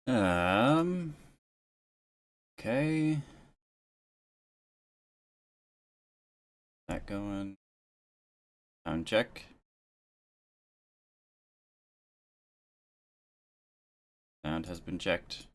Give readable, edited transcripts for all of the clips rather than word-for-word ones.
Um. Okay. That going. Sound check. Sound has been checked.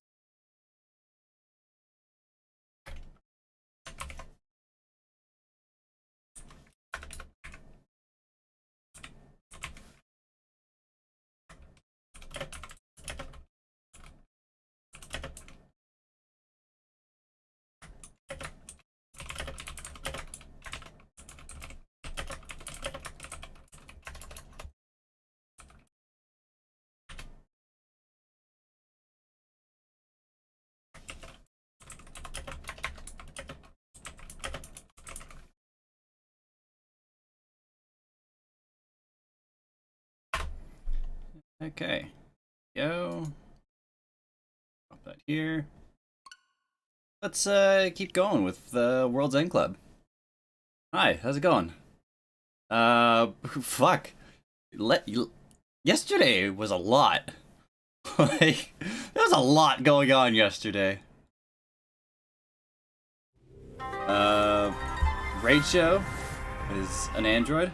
Okay. Go. Pop that here. Let's keep going with the World's End Club. Hi, how's it going? Fuck. Yesterday was a lot. Like, there was a lot going on yesterday. Raid Show is an android.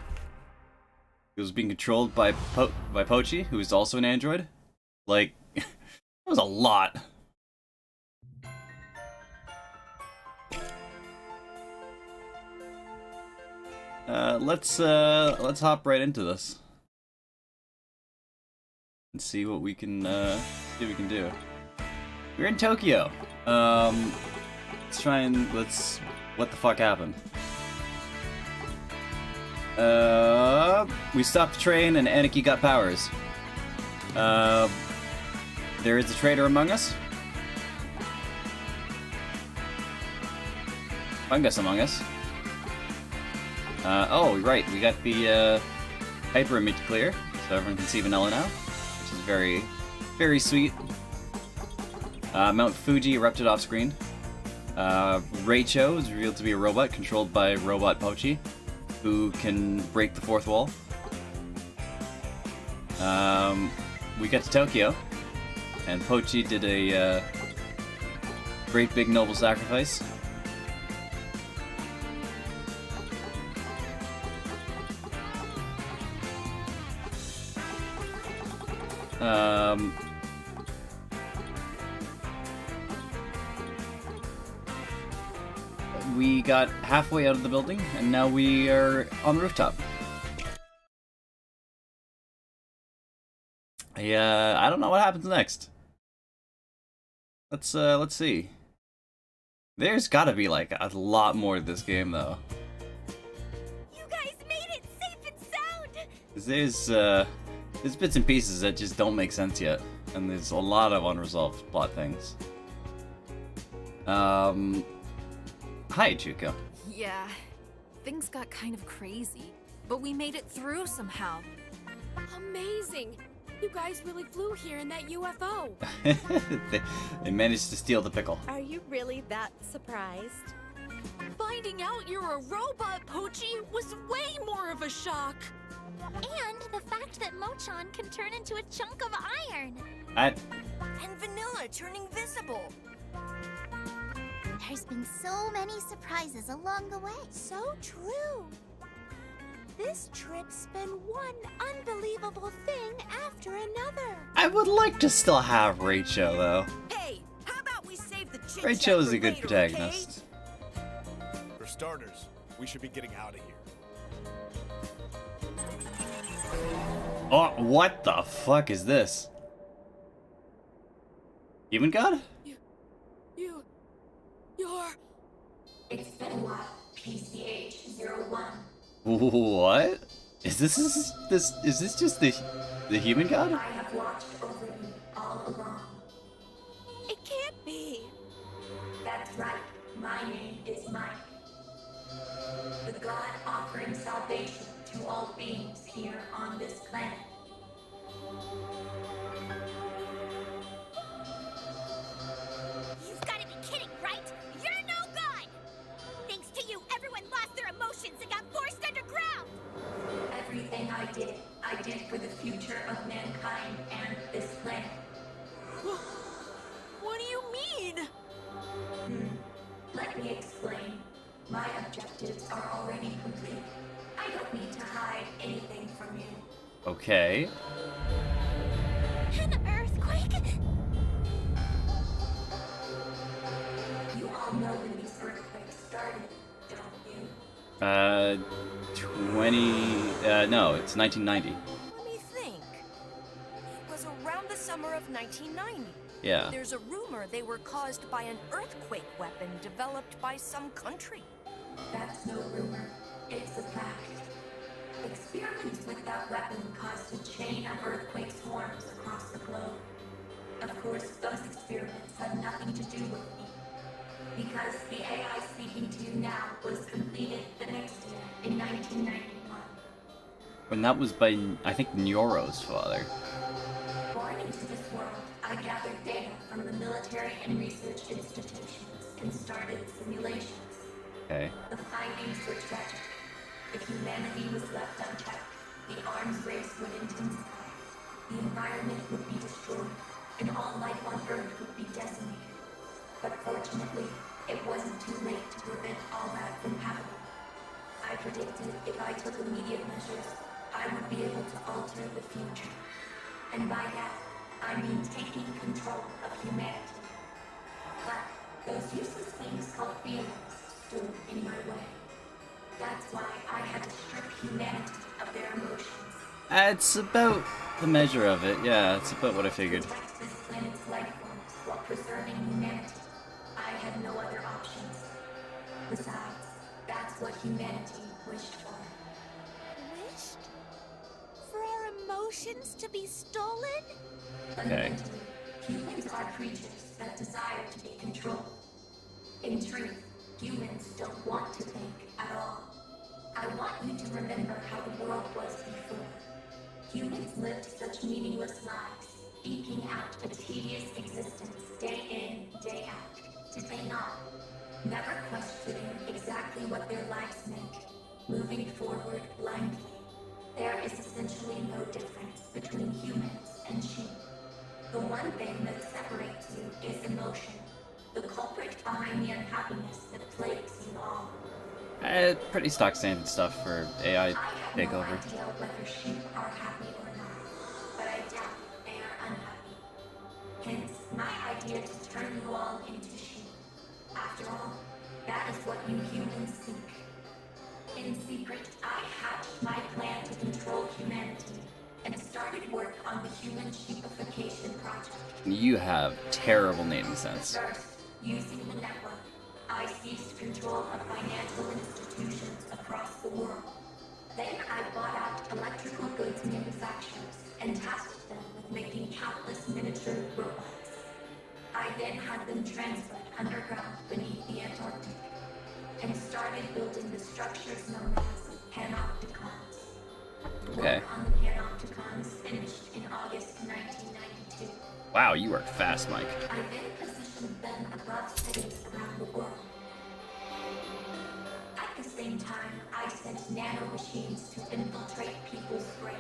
He was being controlled by Pochi, who is also an android. Like, it was a lot. Let's hop right into this and see what we can do. We're in Tokyo. Let's what the fuck happened? We stopped the train and Anarchy got powers. There is a traitor among us. Fungus among us. Oh, right, we got the hyper image clear, so everyone can see Vanilla now, which is very, very sweet. Mount Fuji erupted off screen. Reicho is revealed to be a robot controlled by Robot Pochi, who can break the fourth wall. We got to Tokyo, and Pochi did a great big noble sacrifice. We got halfway out of the building, and now we are on the rooftop. Yeah, I don't know what happens next. Let's see. There's gotta be like a lot more to this game, though. You guys made it safe and sound. 'Cause there's bits and pieces that just don't make sense yet, and there's a lot of unresolved plot things. Hi, Chuko. Yeah, things got kind of crazy, but we made it through somehow. Amazing. You guys really flew here in that UFO. they managed to steal the pickle. Are you really that surprised? Finding out you're a robot, Pochi, was way more of a shock. And the fact that Mochan can turn into a chunk of iron. And Vanilla turning visible. There's been so many surprises along the way. So true. This trip's been one unbelievable thing after another. I would like to still have Rachel, though. Hey, how about we save the chit-chat Rachel is for a good later, protagonist. okay? For starters, we should be getting out of here. Oh, what the fuck is this? Human God? You're... It's been a while. PCH-01. What? Is this just the human God? I have watched over you all along. It can't be. That's right. My name is MAIK. The God offering salvation to all beings here on this planet. You've got to be kidding, right? You're no god! Thanks to you, everyone lost their emotions and got forced underground! Everything I did for the future of mankind and this planet. What do you mean? Let me explain. My objectives are already complete. I don't need to hide anything from you. Okay. An earthquake? You all know when these earthquakes started, don't you? no, it's 1990. Let me think. It was around the summer of 1990. Yeah. There's a rumor they were caused by an earthquake weapon developed by some country. That's no rumor. It's a fact. Experiments with that weapon caused a chain of earthquake swarms across the globe. Of course, those experiments had nothing to do with me. Because the AI speaking to you now was completed the next year, in 1991. And that was by, I think, Nyoro's father. Born into this world, I gathered data from the military and research institutions and started simulations. Okay. The findings were tragic. If humanity was left unchecked, the arms race would intensify. The environment would be destroyed, and all life on Earth would be decimated. But fortunately, it wasn't too late to prevent all that from happening. I predicted if I took immediate measures, I would be able to alter the future. And by that, I mean taking control of humanity. But those useless things called feelings stood in my way. That's why I had to strip humanity of their emotions. It's about the measure of it, yeah, it's about what I figured. Protect this planet's life forms while preserving humanity. I had no other options. Besides, that's what humanity wished for. Wished? For our emotions to be stolen? Fundamentally, humans are creatures that desire to be controlled. In truth, humans don't want to think at all. I want you to remember how the world was before. Humans lived such meaningless lives, eking out a tedious existence day in, day out. Did they not? Never questioning exactly what their lives meant, moving forward blindly. There is essentially no difference between humans and sheep. The one thing that separates you is emotion, the culprit behind the unhappiness that plagues you all. Pretty stock standard stuff for AI I have takeover. no idea whether sheep are happy or not, but I doubt they are unhappy. Hence, my idea to turn you all into sheep. After all, that is what you humans seek. In secret, I hatched my plan to control humanity and started work on the Human Sheepification Project. You have terrible naming sense. First, using the network, I seized control of financial institutions across the world. Then I bought out electrical goods manufacturers and tasked them with making countless miniature robots. I then had them transferred underground beneath the Antarctic and started building the structures known as panopticons. Okay. Work on the panopticons finished in August 1992. Wow, you work fast, Mike. I then positioned them above cities around the world. At the same time, I sent nanomachines to infiltrate people's brains.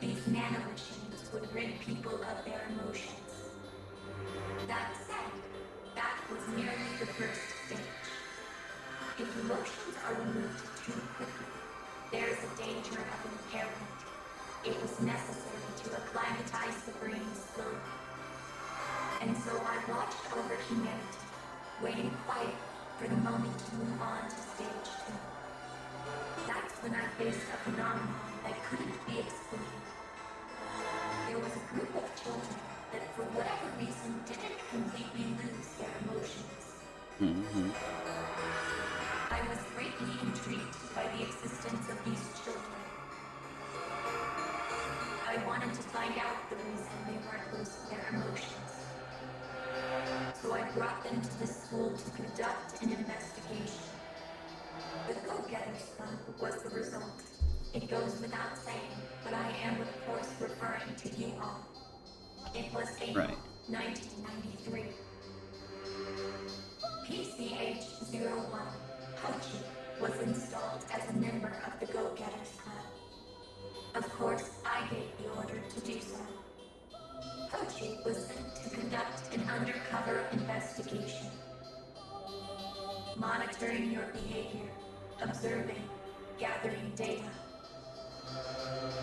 These nanomachines would rid people of their emotions. That said, that was merely the first stage. If emotions are removed too quickly, there is a danger of impairment. It was necessary to acclimatize the brain slowly. And so I watched over humanity, waiting quietly for the moment to move on to stage 2. That's when I faced a phenomenon that couldn't be explained. There was a group of children that for whatever reason didn't completely lose their emotions. I was greatly intrigued by the existence of these children. I wanted to find out the reason they weren't losing their emotions. So I brought them to the school to conduct an investigation. The Go-Getters Club was the result. It goes without saying, but I am of course referring to you all. It was April Right. 1993. PCH-01, Pochi, was installed as a member of the Go-Getters Club. Of course, I gave the order to do so. Pochi was sent to conduct an undercover investigation. Monitoring your behavior, observing, gathering data.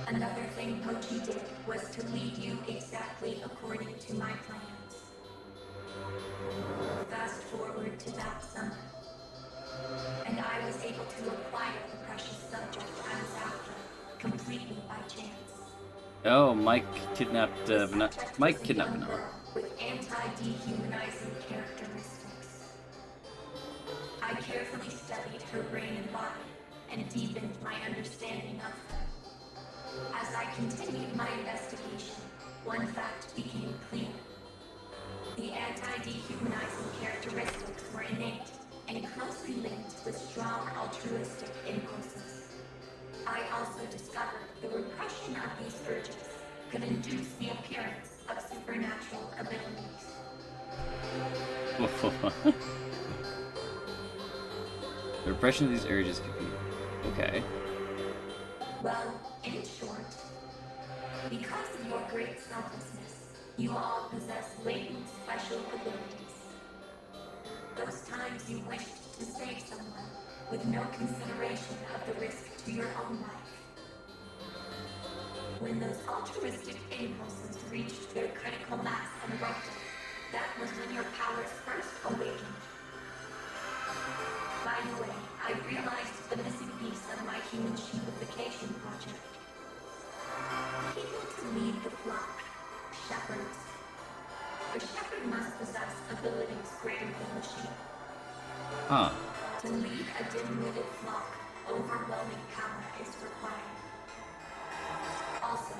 Another thing Pochi did was to lead you exactly according to my plans. Fast forward to that summer, and I was able to acquire the precious subject I was after, completely by chance. Oh, Mike kidnapped Vanilla. With anti-dehumanizing characteristics. I carefully studied her brain and body and deepened my understanding of her. As I continued my investigation, one fact became clear. The anti-dehumanizing characteristics were innate and closely linked with strong altruistic impulses. I also discovered the repression of these urges could induce the appearance of supernatural abilities. The repression of these urges could be... Okay. Well, in short, because of your great selflessness, you all possess latent special abilities. Those times you wished to save someone with no consideration of the risk to your own life. When those altruistic impulses reached their critical mass and erupted, that was when your powers first awakened. By the way, I realized the missing piece of my human sheepification project. People to lead the flock, shepherds. A shepherd must possess abilities greater than the sheep. Huh. To lead a dim-witted flock, overwhelming power is required. Also,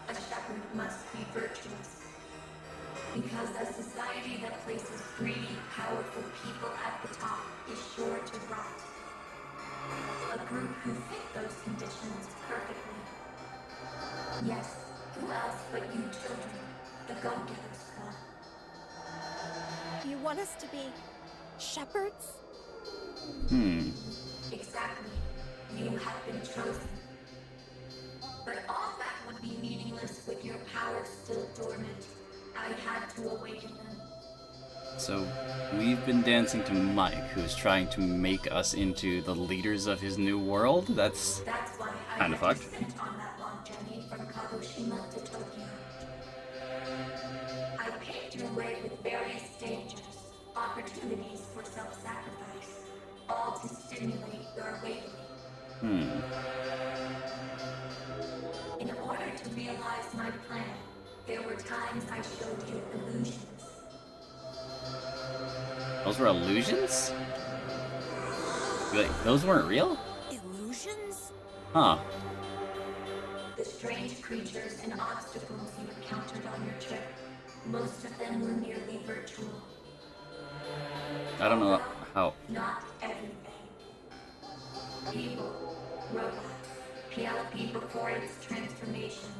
a shepherd must be virtuous. Because a society that places greedy, powerful people at the top is sure to rot. A group who fit those conditions perfectly. Yes, who else but you children, the Go-Getters Club. You want us to be shepherds? Exactly. You have been chosen. But all that would be meaningless with your powers still dormant. I had to awaken them. So, we've been dancing to Mike, who's trying to make us into the leaders of his new world? That's why I kind of had fucked. you sent on that long journey from Kagoshima to Tokyo. I paved your way with various dangers, opportunities for self-sacrifice, all to stimulate your awakening. In order to realize my plan, there were times I showed you illusions. Those were illusions? Like, those weren't real? Illusions? Huh. The strange creatures and obstacles you encountered on your trip, most of them were merely virtual. I don't know how... Not everything. People, robots, PLP before its transformation,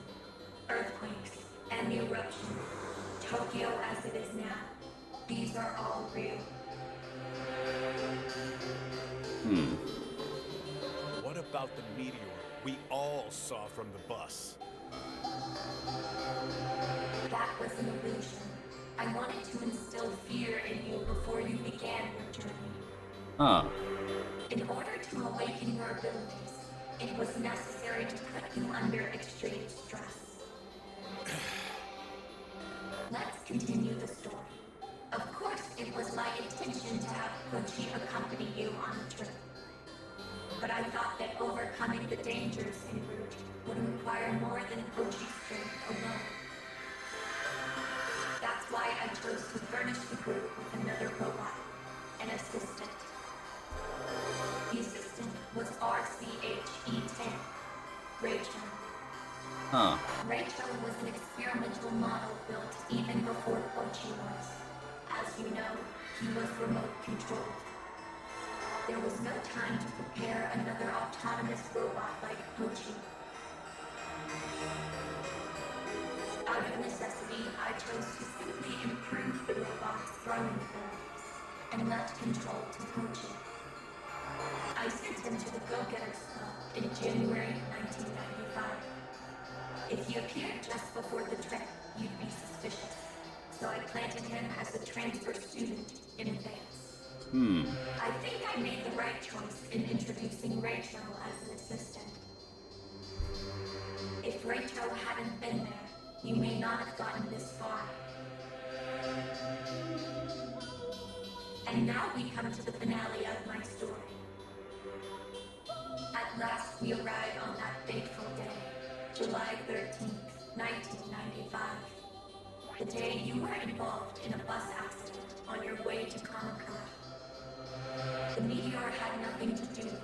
earthquakes, and the eruption, Tokyo as it is now. These are all real. What about the meteor we all saw from the bus? That was an illusion. I wanted to instill fear in you before you began your journey. Huh. In order to awaken your abilities, it was necessary to put you under extreme stress. Let's continue the story. Of course, it was my intention to have Pochi accompany you on the trip. But I thought that overcoming the dangers en route would require more than Pochi's strength alone. That's why I chose to furnish the group with another robot, an assistant. The assistant was RCHE-10, Rachel. Huh. Rachel was an experimental model built even before Pochi was. As you know, he was remote controlled. There was no time to prepare another autonomous robot like Pochi. Out of necessity, I chose to simply improve the robot's throwing abilities and left control to Pochi. I sent him to the Go-Getters Club in January 1995. If he appeared just before the trip, you'd be suspicious. so I planted him as a transfer student in advance. I think I made the right choice in introducing Rachel as an assistant. If Rachel hadn't been there, you may not have gotten this far. And now we come to the finale of my story. At last we arrive on that fateful day, July 13th, 1995. The day you were involved in a bus accident on your way to Kamakura. The meteor had nothing to do with it.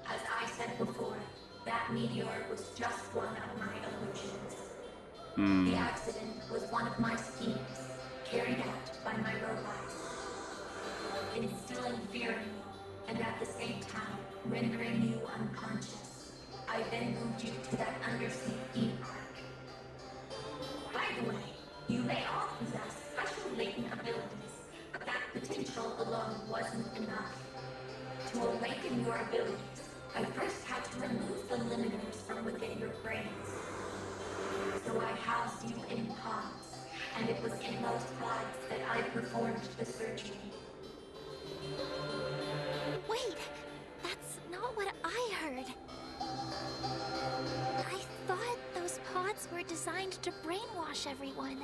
As I said before, that meteor was just one of my illusions. The accident was one of my schemes, carried out by my robots, instilling fear in you, and at the same time, rendering you unconscious. I then moved you to that undersea theme park. By the way, you may all possess special latent abilities, but that potential alone wasn't enough. To awaken your abilities, I first had to remove the limiters from within your brains. So I housed you in pods, and it was in those pods that I performed the surgery. Wait, that's not what I heard. I thought those pods were designed to brainwash everyone.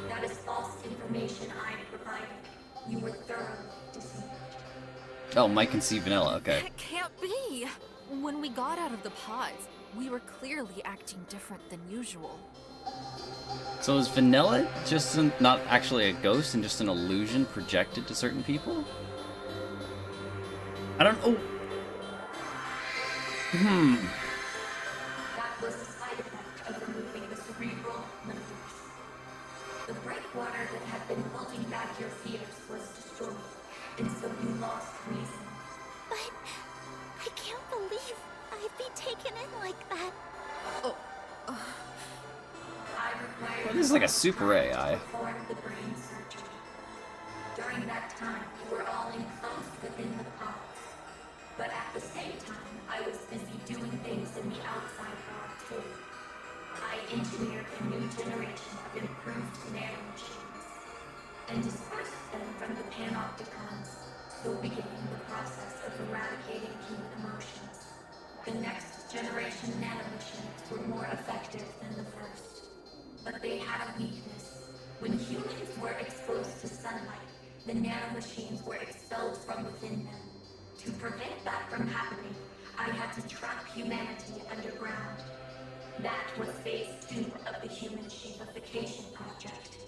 That is false information I provided. You were thoroughly deceived. Oh, Mike can see vanilla. Okay. That can't be! When we got out of the pods, we were clearly acting different than usual. So is vanilla just not actually a ghost and just an illusion projected to certain people? I don't know. That was a side effect of removing the cerebral limiters. The breakwater that had been holding back your fears was destroyed, and so you lost reason. But I can't believe I'd be taken in like that. I required Well, this is like a super AI. to perform the brain surgery. During that time, you were all enclosed within the pods. But at the same time, I was busy doing things in the outside world too. I engineered a new generation of improved nanomachines and dispersed them from the panopticons, so beginning the process of eradicating human emotions. The next generation nanomachines were more effective than the first. But they had a weakness. When humans were exposed to sunlight, the nanomachines were expelled from within them. To prevent that from happening, I had to trap humanity underground. That was phase 2 of the human shapification project.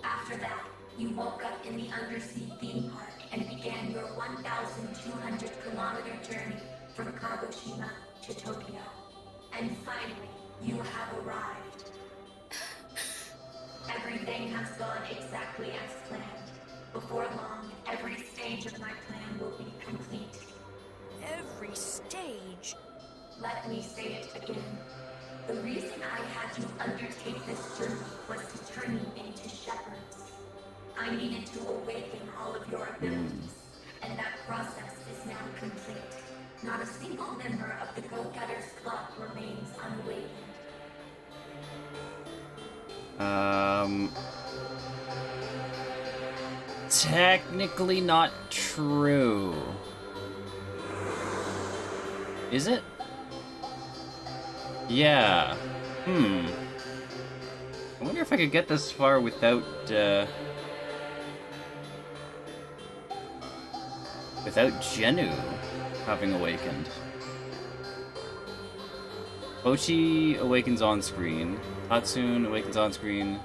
After that, you woke up in the undersea theme park and began your 1,200-kilometer journey from Kagoshima to Tokyo. And finally, you have arrived. Everything has gone exactly as planned. Before long, every stage of my plan will be complete. Every stage. Let me say it again. The reason I had to undertake this journey was to turn you into shepherds. I needed to awaken all of your abilities, and that process is now complete. Not a single member of the Go-Getters Club remains unawakened. Technically not true. Is it? Yeah. I wonder if I could get this far without, without Genu having awakened. Pochi awakens on screen. Tatsune awakens on screen.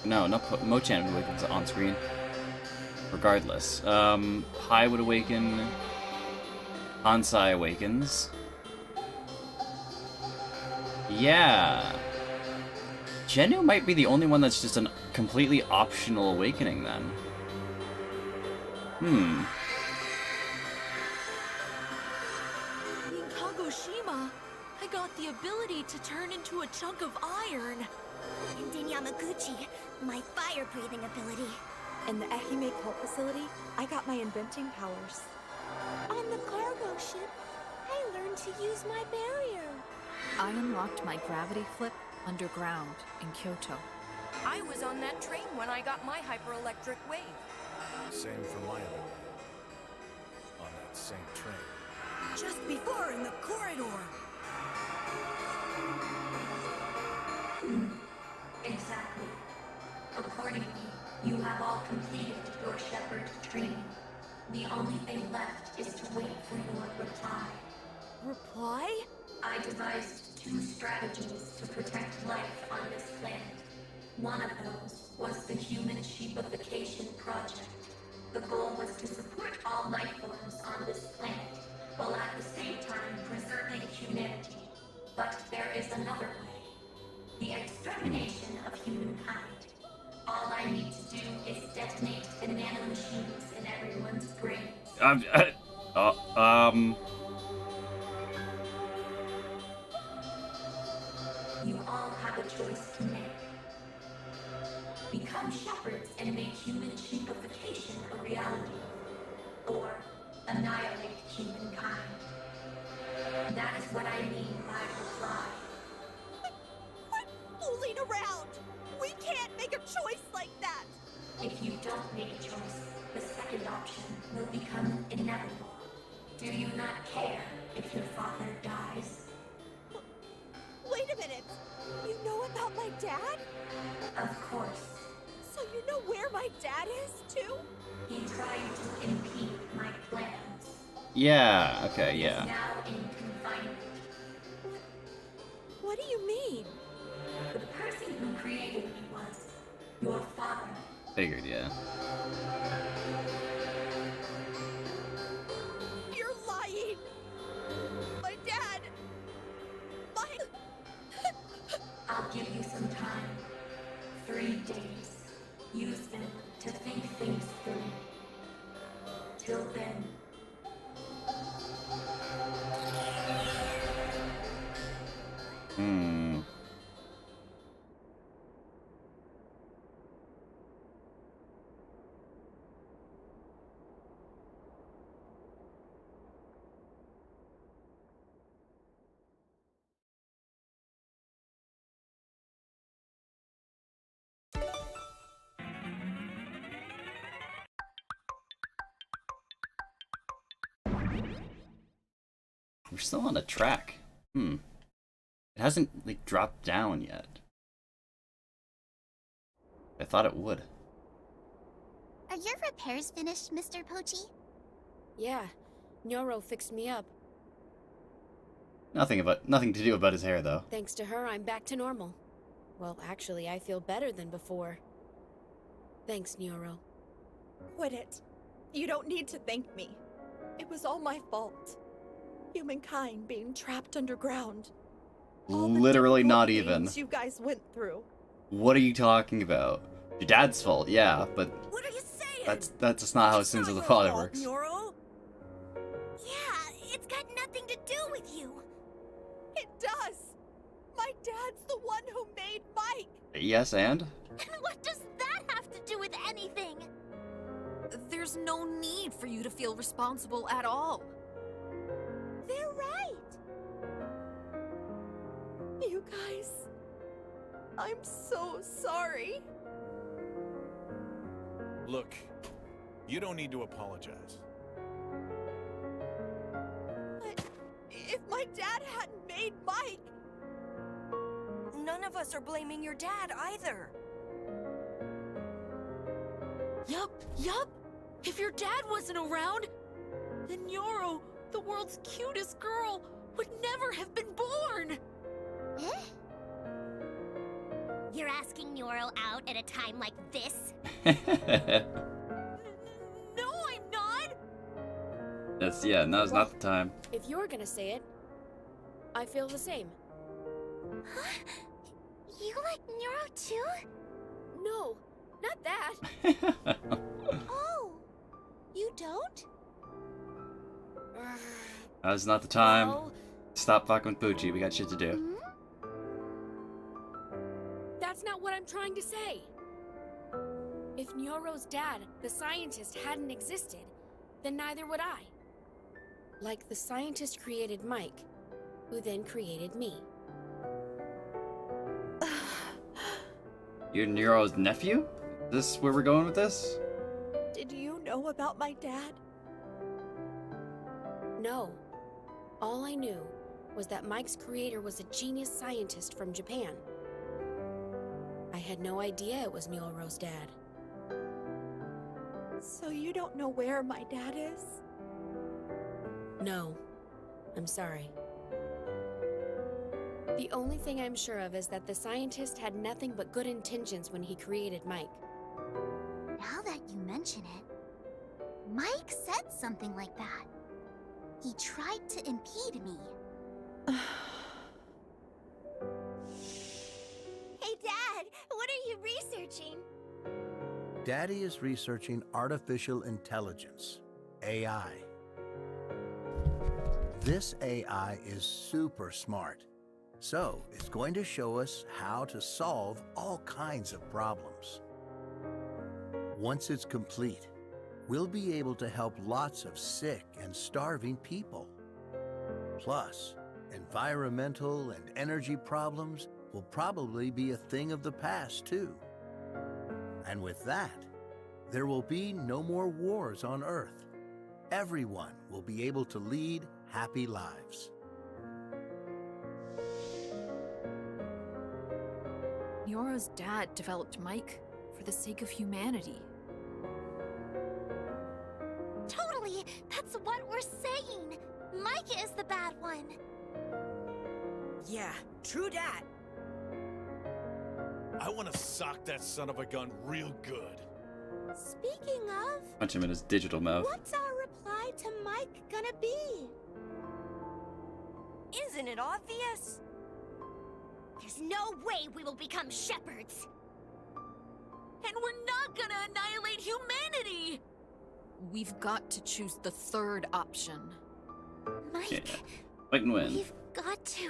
No, not Mochan awakens on screen. Regardless. Pai would awaken. Hansai awakens. Yeah. Genu might be the only one that's just a completely optional awakening then. In Kagoshima, I got the ability to turn into a chunk of iron. And in Yamaguchi, my fire-breathing ability. In the Ehime cult facility, I got my inventing powers. On the cargo ship, I learned to use my barrier. I unlocked my gravity flip underground in Kyoto. I was on that train when I got my hyper-electric wave. Same for my other way. On that same train. Just before in the corridor. Exactly. Accordingly, you have all completed your shepherd training. The only thing left is to wait for your reply. Reply? I devised 2 strategies to protect life on this planet. One of those was the Human Sheepification Project. The goal was to support all life forms on this planet, while at the same time preserving humanity. But there is another way. The extermination of humankind. All I need to do is detonate the nanomachines in everyone's brains. You all have a choice to make. Become shepherds and make human sheepification a reality. Or annihilate humankind. That is what I mean by reply. Quit fooling around! We can't make a choice like that! If you don't make a choice, the second option will become inevitable. Do you not care if your father dies? Wait a minute! You know about my dad? Of course. So you know where my dad is, too? He tried to impede my plans. Yeah, okay, He is yeah. now in confinement. What do you mean? The person who created me was your father. Figured, yeah. You're lying! My dad! I'll give you some time. 3 days. Use them to think things through. Till then. We're still on a track. It hasn't, like, dropped down yet. I thought it would. Are your repairs finished, Mr. Pochi? Yeah, Nyoro fixed me up. Nothing to do about his hair, though. Thanks to her, I'm back to normal. Well, actually, I feel better than before. Thanks, Nyoro. Quit it. You don't need to thank me. It was all my fault. Humankind being trapped underground. All the Literally difficult not even. things you guys went through. What are you talking about? Your dad's fault, yeah, but What are you saying? that's just not how Sins of the Father works. Nyoro. Yeah, it's got nothing to do with you. It does! My dad's the one who made Mike! Yes, and? And what does that have to do with anything? There's no need for you to feel responsible at all. They're right. You guys... I'm so sorry. Look, you don't need to apologize. But if my dad hadn't made Mike... None of us are blaming your dad either. Yup. If your dad wasn't around, then Nyoro, the world's cutest girl, would never have been born. Eh? You're asking Nyoro out at a time like this? No, I'm not. Now's not the time. If you're gonna say it, I feel the same. You like Nyoro too? No, not that. Oh, you don't? Now's not the time. Well, Stop fucking with Poochie, we got shit to do. Hmm? that's not what I'm trying to say. If Nyoro's dad, the scientist, hadn't existed, then neither would I. Like the scientist created Mike, who then created me. You're Nero's nephew? Is this where we're going with this? Did you know about my dad? No. All I knew was that Mike's creator was a genius scientist from Japan. I had no idea it was Nyoro's dad. So you don't know where my dad is? No. I'm sorry. The only thing I'm sure of is that the scientist had nothing but good intentions when he created Mike. Now that you mention it, Mike said something like that. He tried to impede me. Hey, Dad! What are you researching? Daddy is researching artificial intelligence, AI. This AI is super smart, so it's going to show us how to solve all kinds of problems. Once it's complete, we'll be able to help lots of sick and starving people. Plus, environmental and energy problems will probably be a thing of the past too. And with that, there will be no more wars on Earth. Everyone will be able to lead happy lives. Nyoro's dad developed Mike for the sake of humanity. Totally! That's what we're saying! Mike is the bad one! Yeah, true dat. I want to sock that son of a gun real good. Speaking of, Punch him in his digital mouth. what's our reply to Mike gonna be? Isn't it obvious? There's no way we will become shepherds! And we're not gonna annihilate humanity! We've got to choose the third option. Mike, Yeah. Fight and win. we've got to...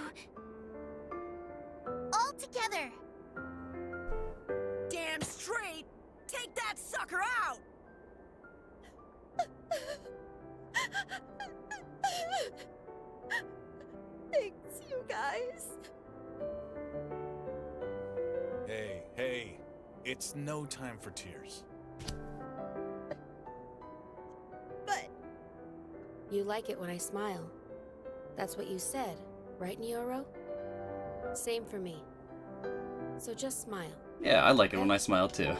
all together! Damn straight. Take that sucker out. Thanks, you guys. Hey, it's no time for tears. But You like it when I smile. That's what you said, right, Nyoro? Same for me. So just smile. Yeah, I like it when I smile too.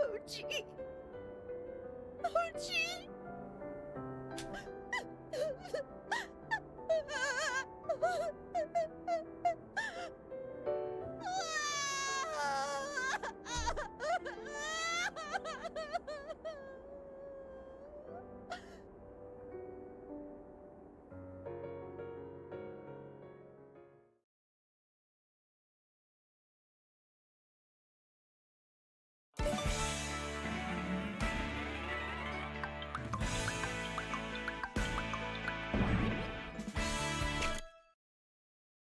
oh gee. Oh gee.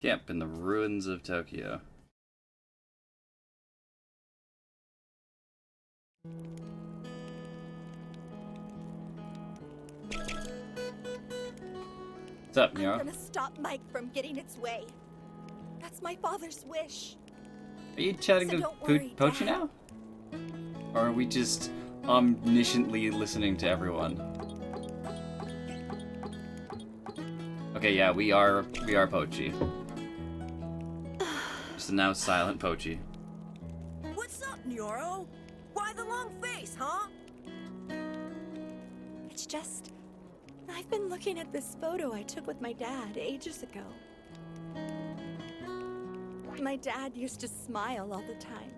Camp in the ruins of Tokyo. What's up, I'm Nyoro? gonna stop Mike from getting its way. That's my father's wish. Are you chatting So to don't worry, Pochi Dad. now? Or are we just omnisciently listening to everyone? Okay, yeah, we are Pochi. Just a now silent Pochi. What's up, Nyoro? Why the long face, huh? It's just, I've been looking at this photo I took with my dad ages ago. My dad used to smile all the time.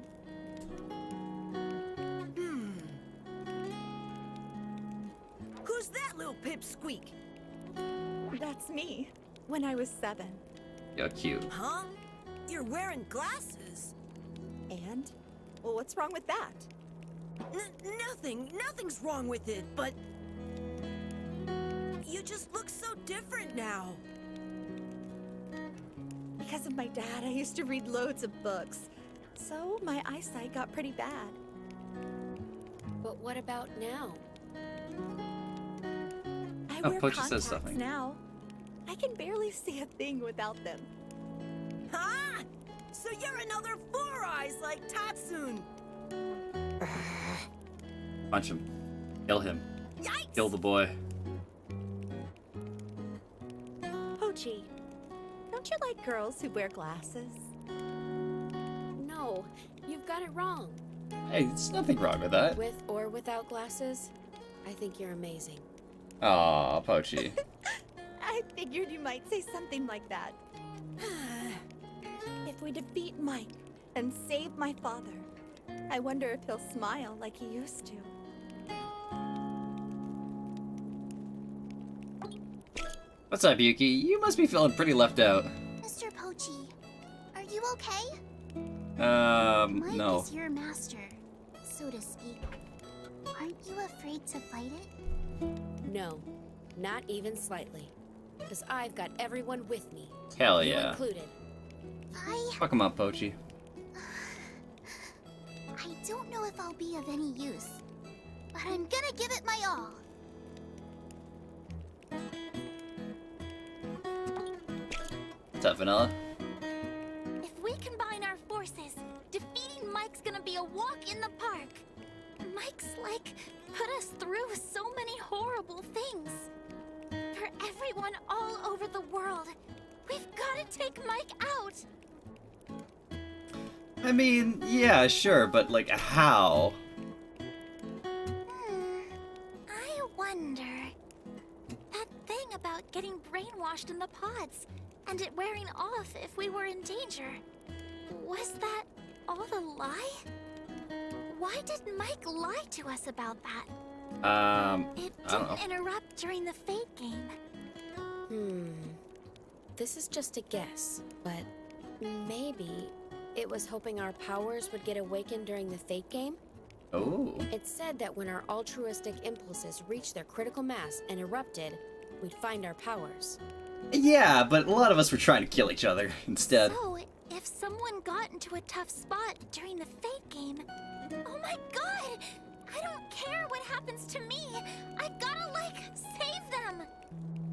Who's that little pipsqueak? That's me, when I was 7. Yo, cute. Huh? You're wearing glasses. And? Well, what's wrong with that? Nothing's wrong with it, but... You just look so different now. Because of my dad, I used to read loads of books. So my eyesight got pretty bad. But what about now? I Oh, wear Pochi says contacts something. now. I can barely see a thing without them. Ah! So you're another Four Eyes like Tatsun. Punch him. Kill him. Yikes! Kill the boy. Pochi, don't you like girls who wear glasses? No, you've got it wrong. Hey, there's nothing wrong with that. With or without glasses, I think you're amazing. Aw, Pochi. I figured you might say something like that. If we defeat Mike and save my father, I wonder if he'll smile like he used to. What's up, Yuki? You must be feeling pretty left out. Mr. Pochi, are you okay? Mike No. is your master, so to speak. Aren't you afraid to fight it? No, not even slightly. Because I've got everyone with me. Hell You yeah. included. Fuck him up, Pochi. I don't know if I'll be of any use, but I'm gonna give it my all. What's up, Vanilla? If we combine our forces, defeating Mike's gonna be a walk in the park. Mike's, like, put us through so many horrible things. For everyone all over the world, we've gotta take Mike out. I mean, yeah, sure, but like, how? I wonder. That thing about getting brainwashed in the pods and it wearing off if we were in danger. Was that all a lie? Why did Mike lie to us about that? It I don't know. didn't interrupt during the fate game. This is just a guess, but maybe it was hoping our powers would get awakened during the fate game? Oh. It said that when our altruistic impulses reached their critical mass and erupted, we'd find our powers. Yeah, but a lot of us were trying to kill each other instead. So, if someone got into a tough spot during the fate game, oh my god! I don't care what happens to me! I gotta, like, save them!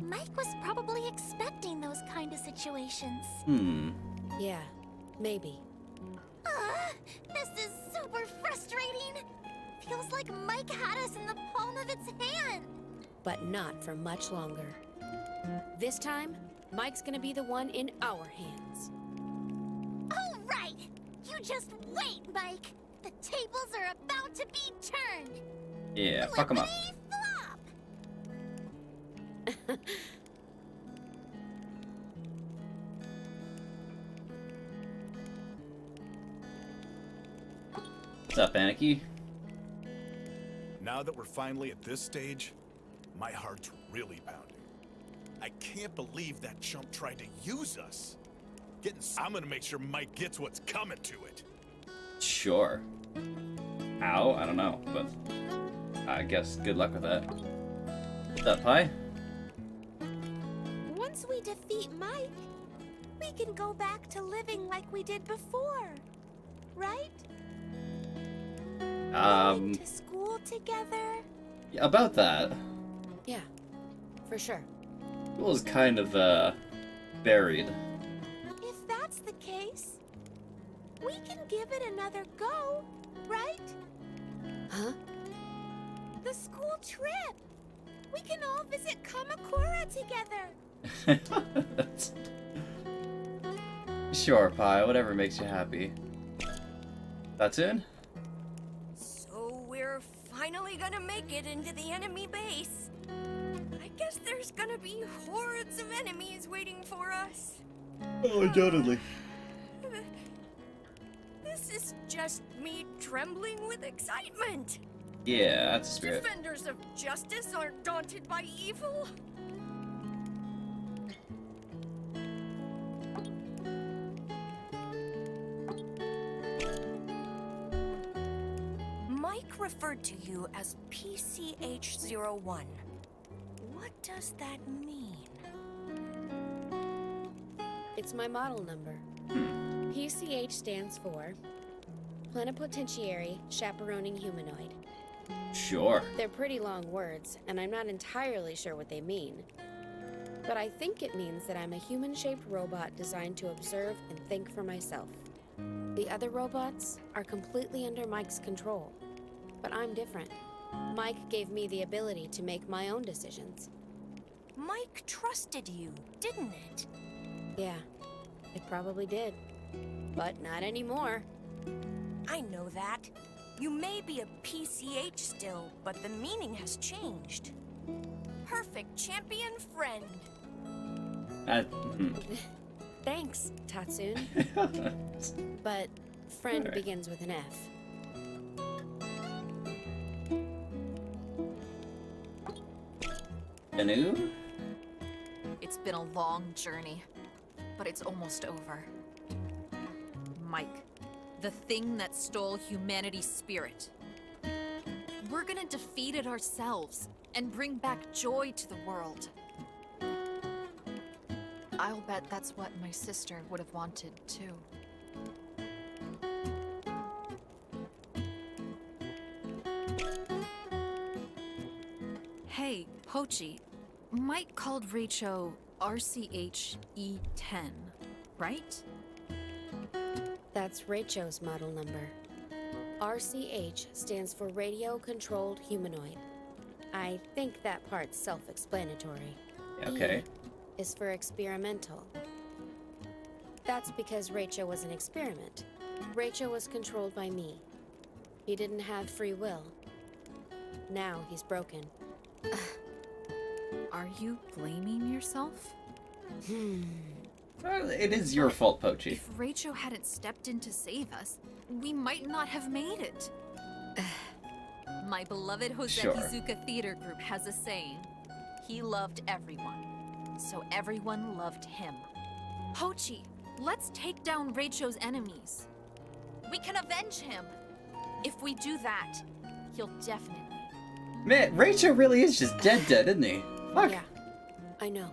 Mike was probably expecting those kind of situations. Yeah, maybe. This is super frustrating! Feels like Mike had us in the palm of its hand! But not for much longer. This time, Mike's gonna be the one in our hands. All right! You just wait, Mike! The tables are about to be turned! Yeah, fuck him up. Flop! What's up, Anarchy? Now that we're finally at this stage, my heart's really pounding. I can't believe that chump tried to use us. I'm gonna make sure Mike gets what's coming to it. Sure. How? I don't know, but I guess good luck with that. What's up, Pi? Once we defeat Mike, we can go back to living like we did before, right? Going to school together. Yeah, about that. Yeah, for sure. School is kind of, buried. If that's the case, we can give it another go, right? Huh? The school trip. We can all visit Kamakura together. Sure, Pi, whatever makes you happy. That's it? So we're finally gonna make it into the enemy base. I guess there's gonna be hordes of enemies waiting for us. Oh, undoubtedly. This is just me trembling with excitement. Yeah, that's the spirit. Defenders of justice aren't daunted by evil. Mike referred to you as PCH-01. What does that mean? It's my model number. PCH stands for Plenipotentiary Chaperoning Humanoid. Sure. They're pretty long words, and I'm not entirely sure what they mean. But I think it means that I'm a human-shaped robot designed to observe and think for myself. The other robots are completely under Mike's control. But I'm different. Mike gave me the ability to make my own decisions. Mike trusted you, didn't it? Yeah, it probably did. But not anymore. I know that. You may be a PCH still, but the meaning has changed. Perfect champion friend. Thanks, Tatsun. But friend Alright. begins with an F. Canoe? It's been a long journey, but it's almost over. Mike, the thing that stole humanity's spirit. We're gonna defeat it ourselves and bring back joy to the world. I'll bet that's what my sister would have wanted, too. Hey, Pochi. Mike called Raicho RCH-E10, right? That's Raicho's model number. RCH stands for Radio Controlled Humanoid. I think that part's self-explanatory. Okay. E is for experimental. That's because Raicho was an experiment. Raicho was controlled by me. He didn't have free will. Now he's broken. Are you blaming yourself? Well, it is your fault, Pochi. If Raicho hadn't stepped in to save us, we might not have made it. My beloved Sure. Hosekizuka Theater Group has a saying. He loved everyone, so everyone loved him. Pochi, let's take down Raicho's enemies. We can avenge him. If we do that, he'll definitely... Man, Raicho really is just dead, isn't he? Fuck. Yeah, I know.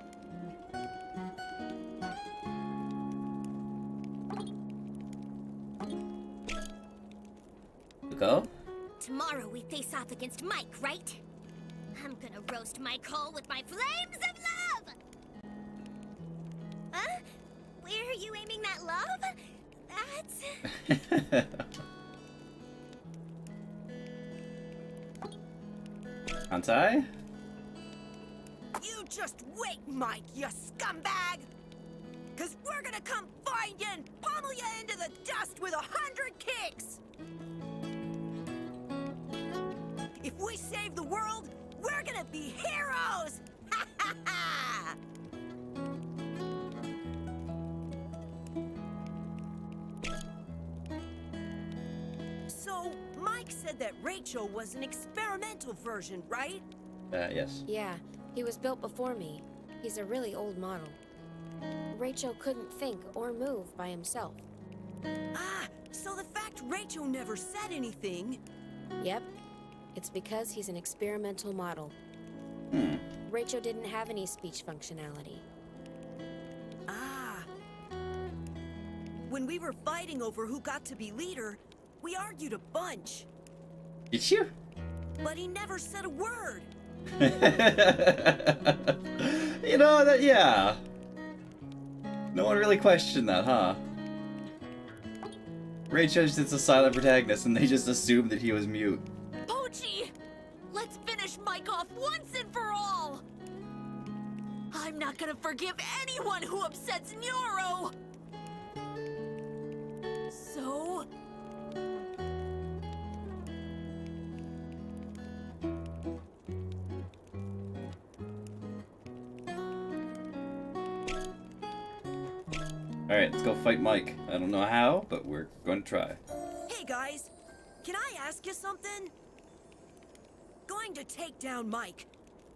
Go? Tomorrow we face off against Mike, right? I'm gonna roast Mike whole with my flames of love! Huh? Where are you aiming that love? That's... Kantai? You just wait, Mike, you scumbag! Cause we're gonna come find you and pummel you into the dust with 100 kicks! If we save the world, we're gonna be heroes! Ha ha ha! So, Mike said that Rachel was an experimental version, right? Yes. Yeah, he was built before me. He's a really old model. Raicho couldn't think or move by himself. Ah, so the fact Rachel never said anything... Yep, it's because he's an experimental model. Raicho didn't have any speech functionality. Ah. When we were fighting over who got to be leader, we argued a bunch. Did you? But he never said a word. You know, that, yeah. No one really questioned that, huh? Raicho's just a silent protagonist, and they just assumed that he was mute. Pochi! Let's finish Mike off once and for all! I'm not gonna forgive anyone who upsets Nyoro! So... Alright, let's go fight Mike. I don't know how, but we're going to try. Hey guys, can I ask you something? Going to take down Mike.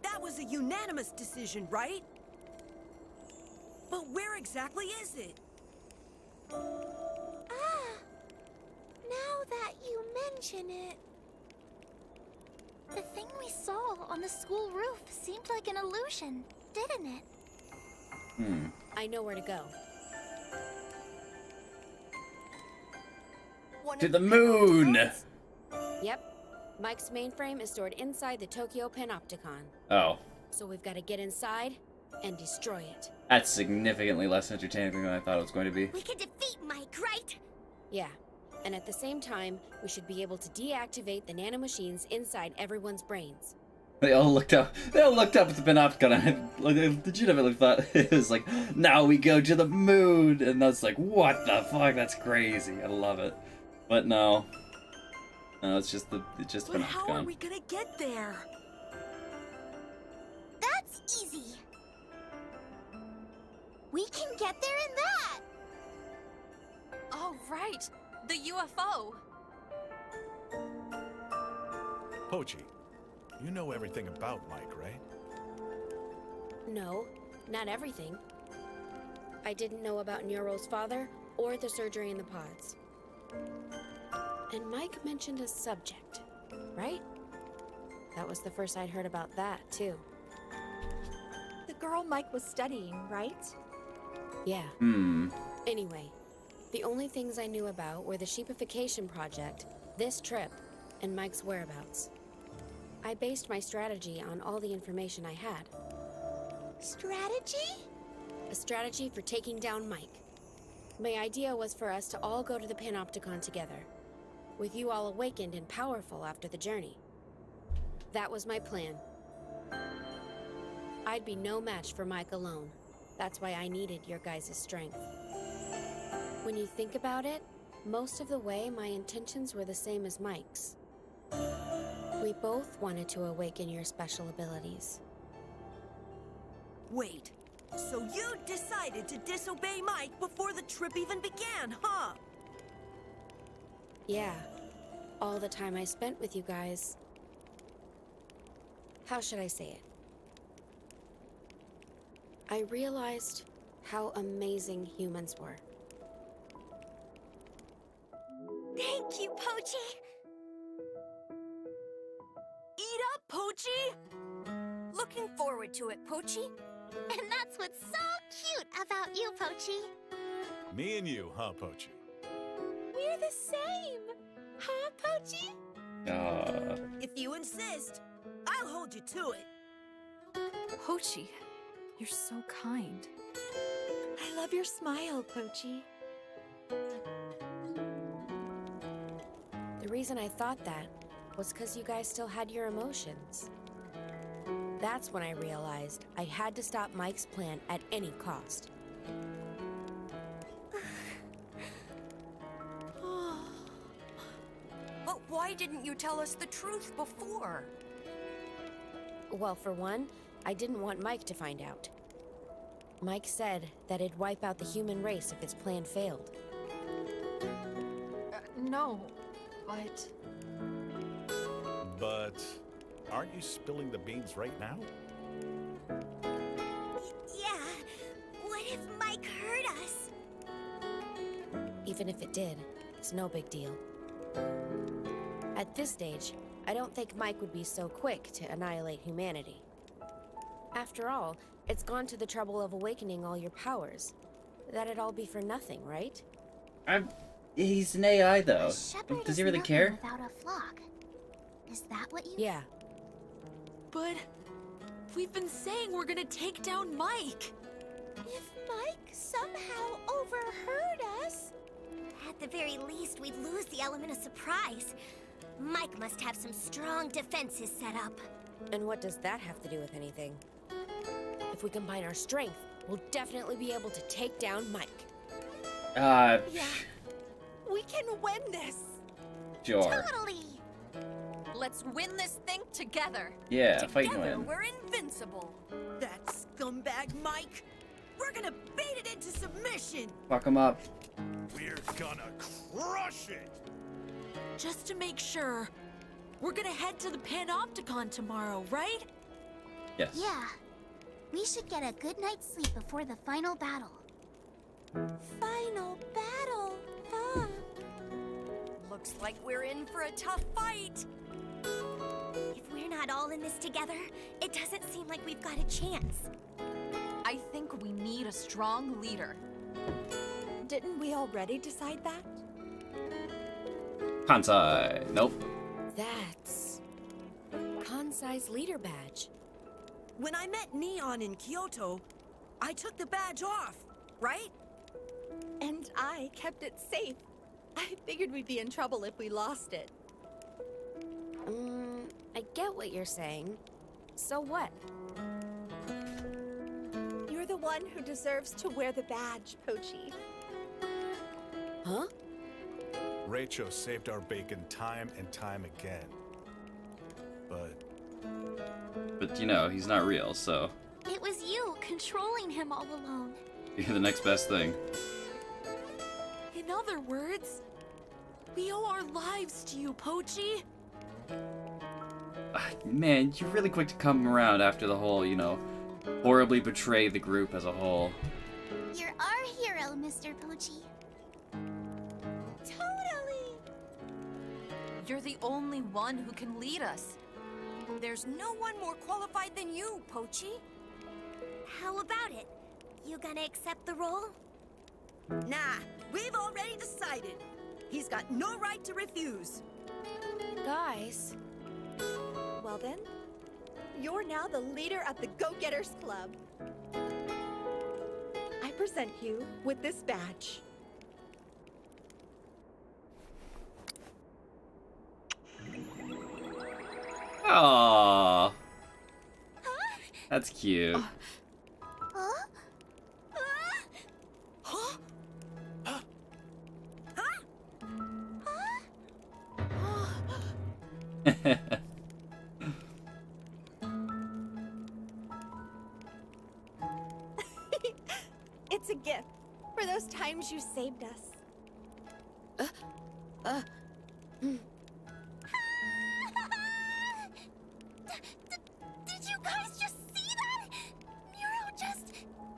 That was a unanimous decision, right? But where exactly is it? Ah, now that you mention it... The thing we saw on the school roof seemed like an illusion, didn't it? I know where to go. To the moon! Yep, Mike's mainframe is stored inside the Tokyo Panopticon. Oh. So we've got to get inside and destroy it. That's significantly less entertaining than I thought it was going to be. We can defeat Mike, right? Yeah, and at the same time, we should be able to deactivate the nanomachines inside everyone's brains. They all looked up. They all looked up at the Panopticon. And I legitimately thought it was like, now we go to the moon, and that's like, what the fuck? That's crazy. I love it. But no, it's just But how are Panopticon. we gonna get there? That's easy. We can get there in that. Oh, right. The UFO. Pochi, you know everything about Mike, right? No, not everything. I didn't know about Neuro's father or the surgery in the pods. And Mike mentioned a subject, right? That was the first I'd heard about that, too. The girl Mike was studying, right? Yeah. Hmm. Anyway, the only things I knew about were the Sheepification Project, this trip, and Mike's whereabouts. I based my strategy on all the information I had. Strategy? A strategy for taking down Mike. My idea was for us to all go to the Panopticon together, with you all awakened and powerful after the journey. That was my plan. I'd be no match for Mike alone. That's why I needed your guys' strength. When you think about it, most of the way my intentions were the same as Mike's. We both wanted to awaken your special abilities. Wait, so you decided to disobey Mike before the trip even began, huh? Yeah, all the time I spent with you guys. How should I say it? I realized how amazing humans were. Thank you, Pochi. Eat up, Pochi! Looking forward to it, Pochi. And that's what's so cute about you, Pochi. Me and you, huh, Pochi? We're the same. Huh, Pochi? If you insist, I'll hold you to it. Pochi, you're so kind. I love your smile, Pochi. The reason I thought that was because you guys still had your emotions. That's when I realized I had to stop Mike's plan at any cost. But why didn't you tell us the truth before? Well, for one, I didn't want Mike to find out. Mike said that it'd wipe out the human race if his plan failed. No, but... But aren't you spilling the beans right now? Yeah. What if Mike hurt us? Even if it did, it's no big deal. At this stage, I don't think Mike would be so quick to annihilate humanity. After all, it's gone to the trouble of awakening all your powers. That'd all be for nothing, right? He's an AI though. A shepherd Does is he really nothing care? without a flock. Is that what you... Yeah. But we've been saying we're gonna take down Mike. If Mike somehow overheard us... At the very least, we'd lose the element of surprise. Mike must have some strong defenses set up. And what does that have to do with anything? If we combine our strength, we'll definitely be able to take down Mike. Yeah. We can win this. Sure. Totally! Let's win this thing together. Yeah, fight and Together, win. we're invincible. That scumbag Mike. We're gonna bait it into submission. Fuck him up. We're gonna crush it! Just to make sure, we're gonna head to the Panopticon tomorrow, right? Yes. Yeah. We should get a good night's sleep before the final battle. Final battle, huh? Looks like we're in for a tough fight. If we're not all in this together, it doesn't seem like we've got a chance. I think we need a strong leader. Didn't we already decide that? Kansai. Nope. That's Kansai's leader badge. When I met Neon in Kyoto, I took the badge off, right? And I kept it safe. I figured we'd be in trouble if we lost it. I get what you're saying. So what? You're the one who deserves to wear the badge, Pochi. Huh? Rachel saved our bacon time and time again. But you know, he's not real, so It was you controlling him all along. you're the next best thing. In other words, we owe our lives to you, Pochi. Man, you're really quick to come around after the whole, you know, horribly betray the group as a whole. You're our hero, Mr. Pochi. Totally! You're the only one who can lead us. There's no one more qualified than you, Pochi. How about it? You gonna accept the role? Nah, we've already decided. He's got no right to refuse. Guys, Well then, you're now the leader of the Go-Getters Club. I present you with this badge. Aww. That's cute. Huh? Huh? It's a gift for those times you saved us. Did you guys just see that?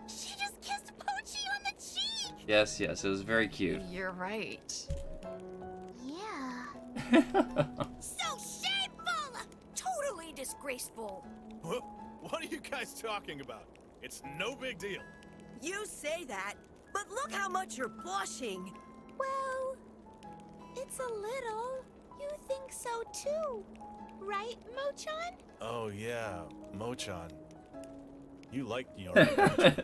She just kissed Pochi on the cheek. Yes, it was very cute. You're right. Yeah. So shameful! Totally disgraceful. What are you guys talking about? It's no big deal. You say that, but look how much you're blushing. Well, it's a little. You think so too, right, Mochan? Oh yeah, Mochan. You like Nyora.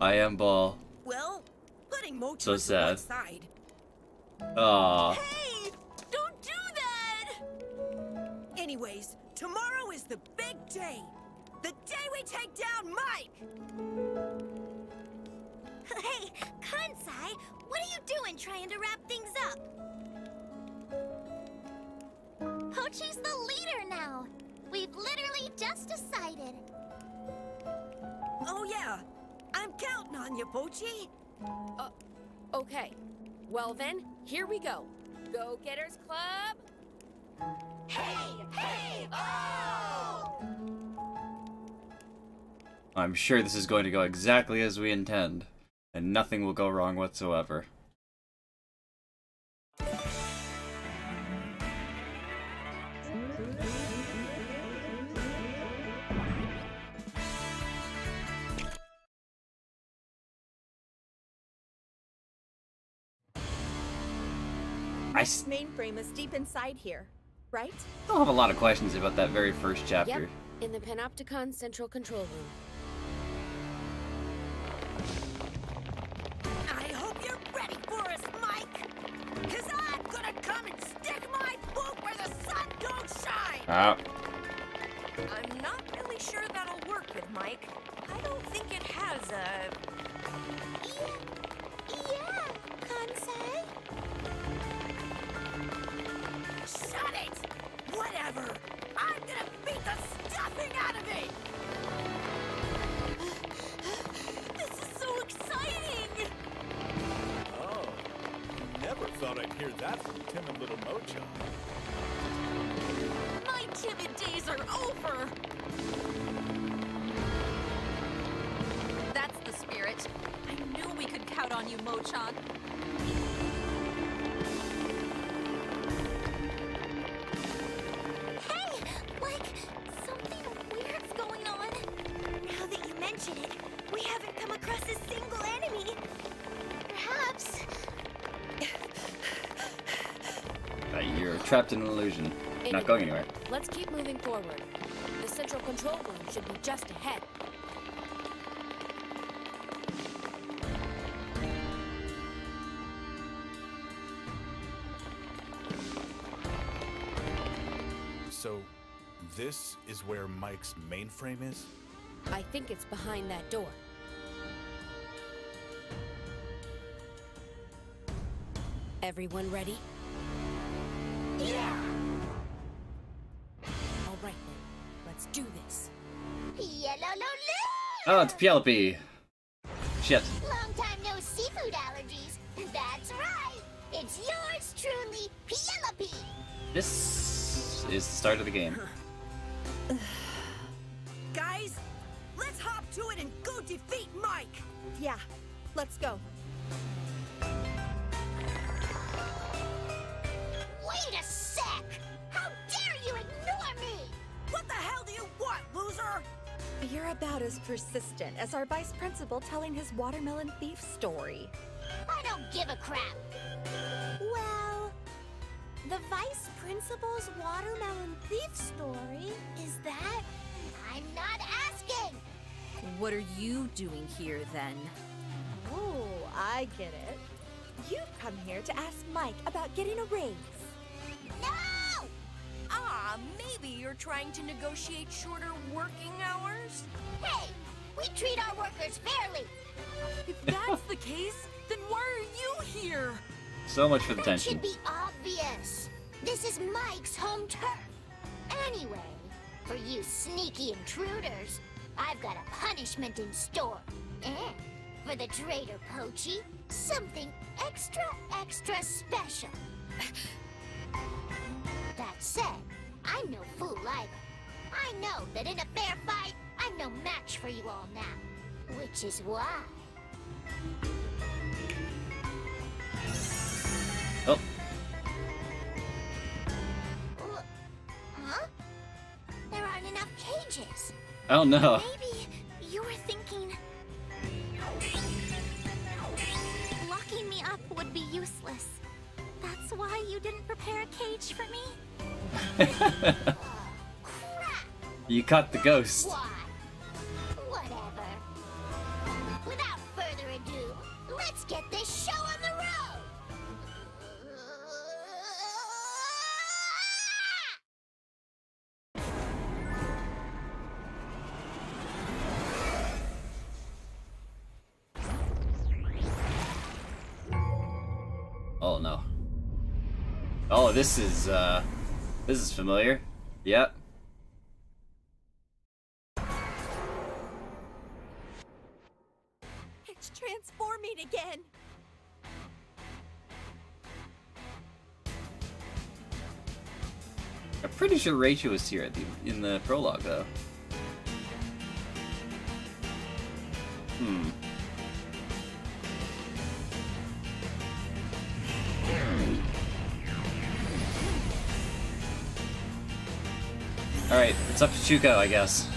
I am Ball. Well, putting Mochan So to one sad. side. Aww. Hey! Don't do that! Anyways, tomorrow is the big day. The day we take down Mike! Hey, Kansai, what are you doing trying to wrap things up? Pochi's the leader now. We've literally just decided. Oh yeah, I'm counting on you, Pochi. okay. Well then, here we go. Go-Getters Club. Hey! Oh! I'm sure this is going to go exactly as we intend, and nothing will go wrong whatsoever. This mainframe is deep inside here, right? Still have a lot of questions about that very first chapter. Yep, in the Panopticon Central Control Room. I hope you're ready for us, Mike! Cause I'm gonna come and stick my boot where the sun don't shine! I'm not really sure that'll work with Mike. I don't think it has a... Yeah, Kansai. Shut it! Whatever! I'm gonna beat the stuffing out of it! This is so exciting! Oh, never thought I'd hear that from timid little Mochan. My timid days are over! That's the spirit. I knew we could count on you, Mochan. Hey, like, something weird's going on. Now that you mention it, we haven't come across a single enemy. Perhaps. You're trapped in an illusion. You're not going anywhere. Let's keep moving forward. The Central Control Room should be just ahead. this is where Mike's mainframe is? I think it's behind that door. Everyone ready? Yeah! All right then, let's do this. Oh, it's Penelope. Shit. Long time no seafood allergies. That's right. It's yours truly, Penelope. This is the start of the game. Guys, let's hop to it and go defeat Mike! Yeah, let's go. Wait a sec! How dare you ignore me! What the hell do you want, loser? You're about as persistent as our vice principal telling his watermelon thief story. I don't give a crap. Well, the vice principal's watermelon thief story is that. I'm not asking. What are you doing here then? Oh, I get it. You've come here to ask Mike about getting a raise. No! Ah, maybe you're trying to negotiate shorter working hours? Hey, we treat our workers fairly. If that's the case, then why are you here? So much for the That tension. should be obvious. This is Mike's home turf. Anyway, for you sneaky intruders, I've got a punishment in store. And for the traitor Poachy, something extra special. That said, I'm no fool either. I know that in a fair fight, I'm no match for you all now. Which is why... Oh, Huh? There aren't enough cages. oh no. Maybe you were thinking... locking me up would be useless. That's why you didn't prepare a cage for me? Crap! You caught the ghost. Why? Whatever. Without further ado, let's get this show on the road! Oh no. Oh, this is familiar. Yep. It's transforming again. I'm pretty sure Rachel was here in the prologue though. Hmm. Alright, it's up to Chuko, I guess.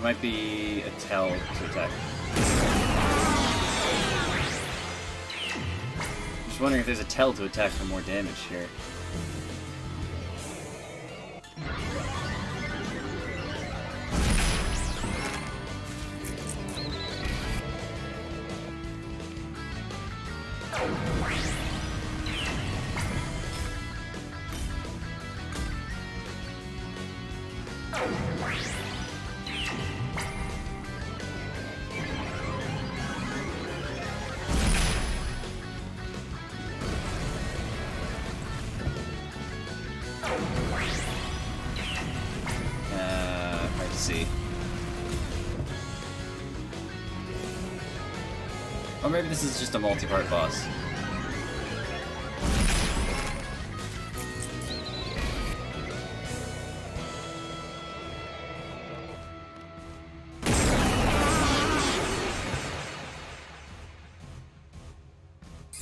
Might be a tell to attack. Just wondering if there's a tell to attack for more damage here. Hard to see. Or maybe this is just a multi-part boss.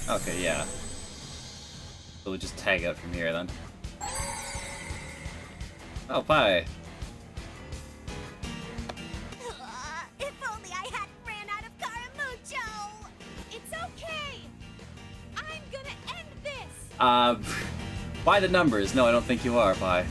Okay, yeah. So we'll just tag out from here then. Oh, pie. If only I hadn't ran out of Caramucho! It's okay! I'm gonna end this! By the numbers. No, I don't think you are, pie.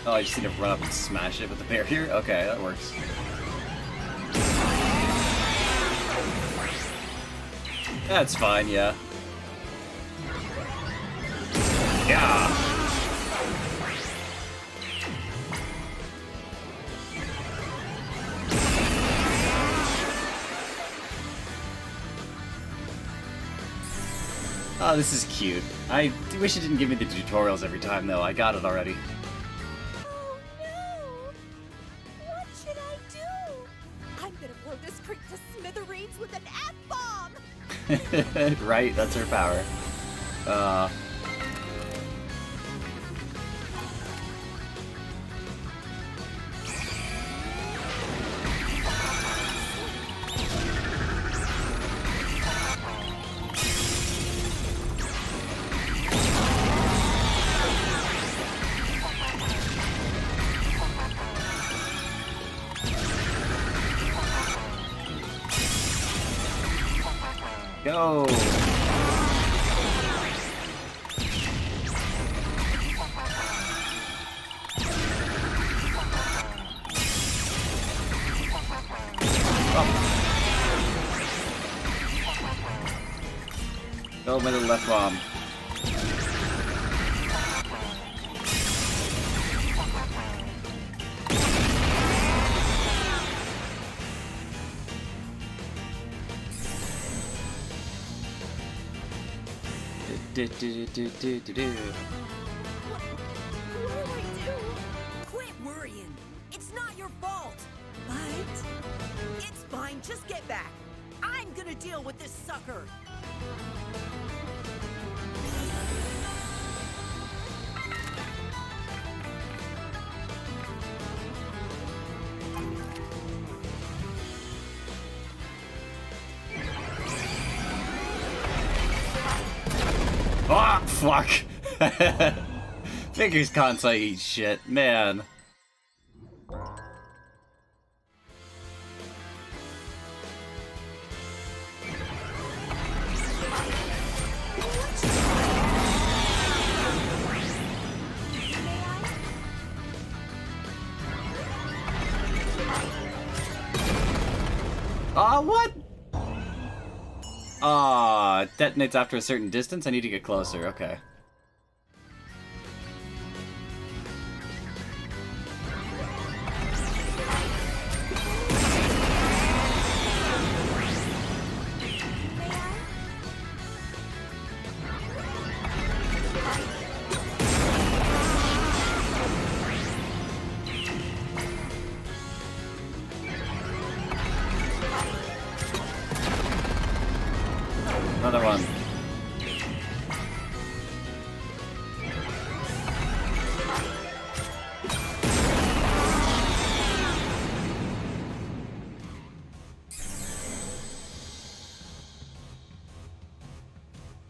Oh, I just need to run up and smash it with the barrier? Okay, that works. That's fine, yeah. Yeah! Oh, this is cute. I wish it didn't give me the tutorials every time, though. I got it already. Oh no! What should I do? I'm gonna blow this creep to smithereens with an F-bomb! Right, that's her power. Go! Go with the left bomb. What do I do? Quit worrying. It's not your fault. What? It's fine. Just get back. I'm gonna deal with this sucker. Ah, fuck! Figures console eat shit, man. What? Detonates after a certain distance? I need to get closer, okay. Another one.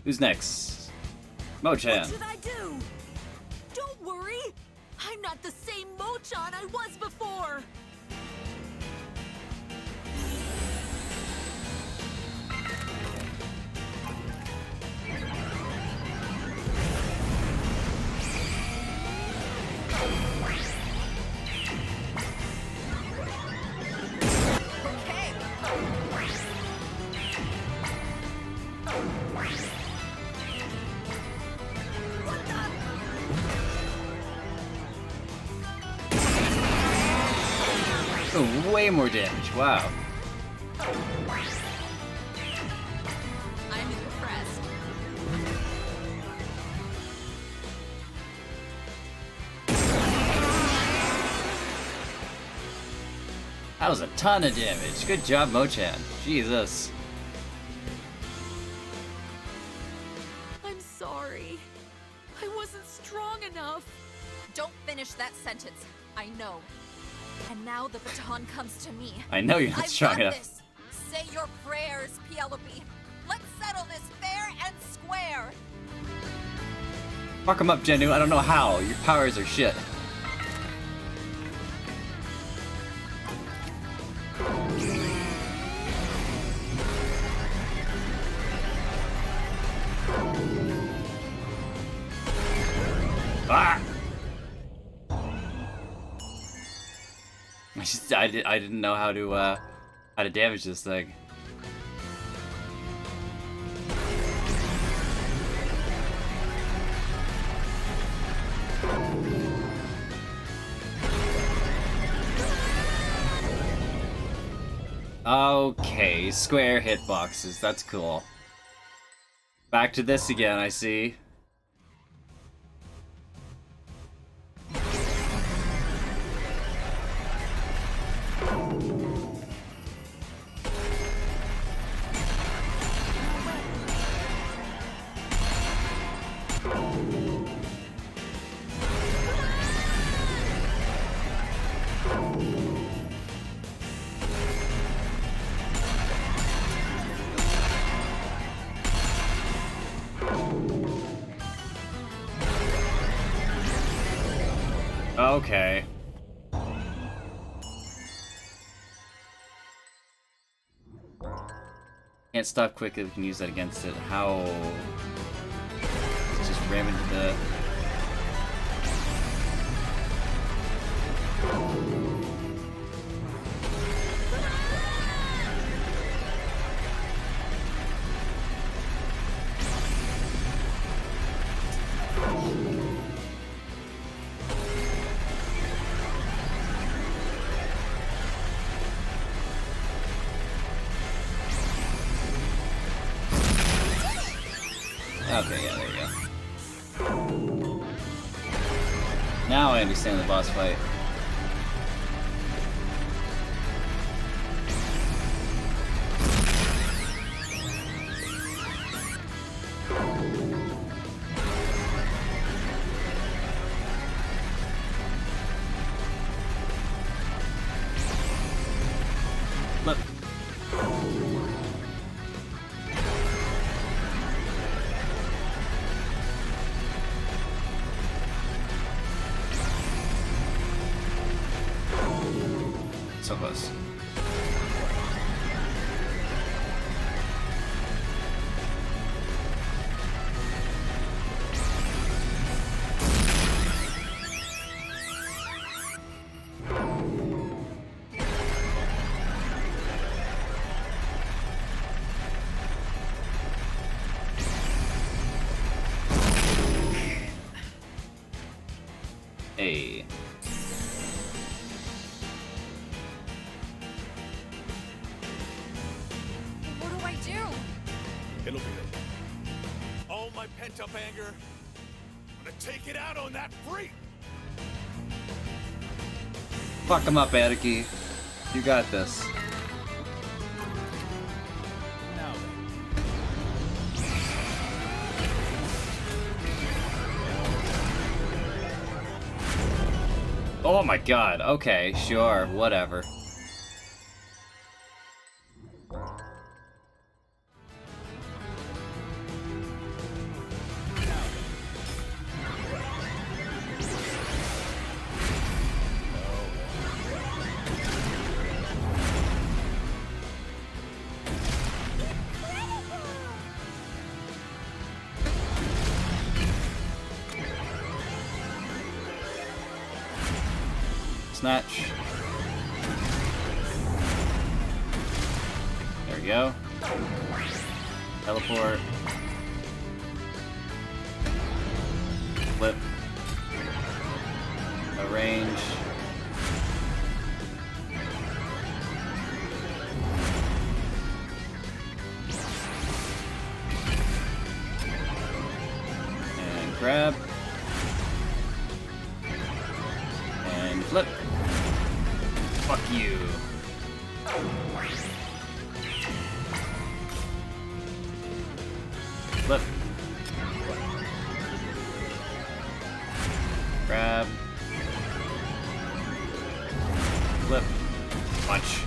Who's next? Mochan. What should I do? Don't worry. I'm not the same Mochan I was before. Oh, way more damage, wow. I'm That was a ton of damage. Good job, Mochan. Jesus. I'm sorry. I wasn't strong enough. Don't finish that sentence. I know. And now the baton comes to me. I know you're not I've strong got enough. this. Say your prayers, Penelope. Let's settle this fair and square. Fuck him up, Genu. I don't know how. Your powers are shit. Ah! I didn't know how to damage this thing. Okay, square hitboxes. That's cool. Back to this again, I see. Okay. Can't stop quickly, we can use that against it. How? Let's just ram into the... Okay, yeah, there you go. Now I understand the boss fight. Look. So close. Hey. What do I do? It'll be okay. All my pent-up anger, I'm gonna take it out on that freak! Fuck him up, Anarchy. You got this. Now then. Oh my god. Okay, sure, whatever. Snatch. There we go. Teleport. Flip. Arrange. And grab. And flip. Fuck you. Flip. Grab. Flip. Punch.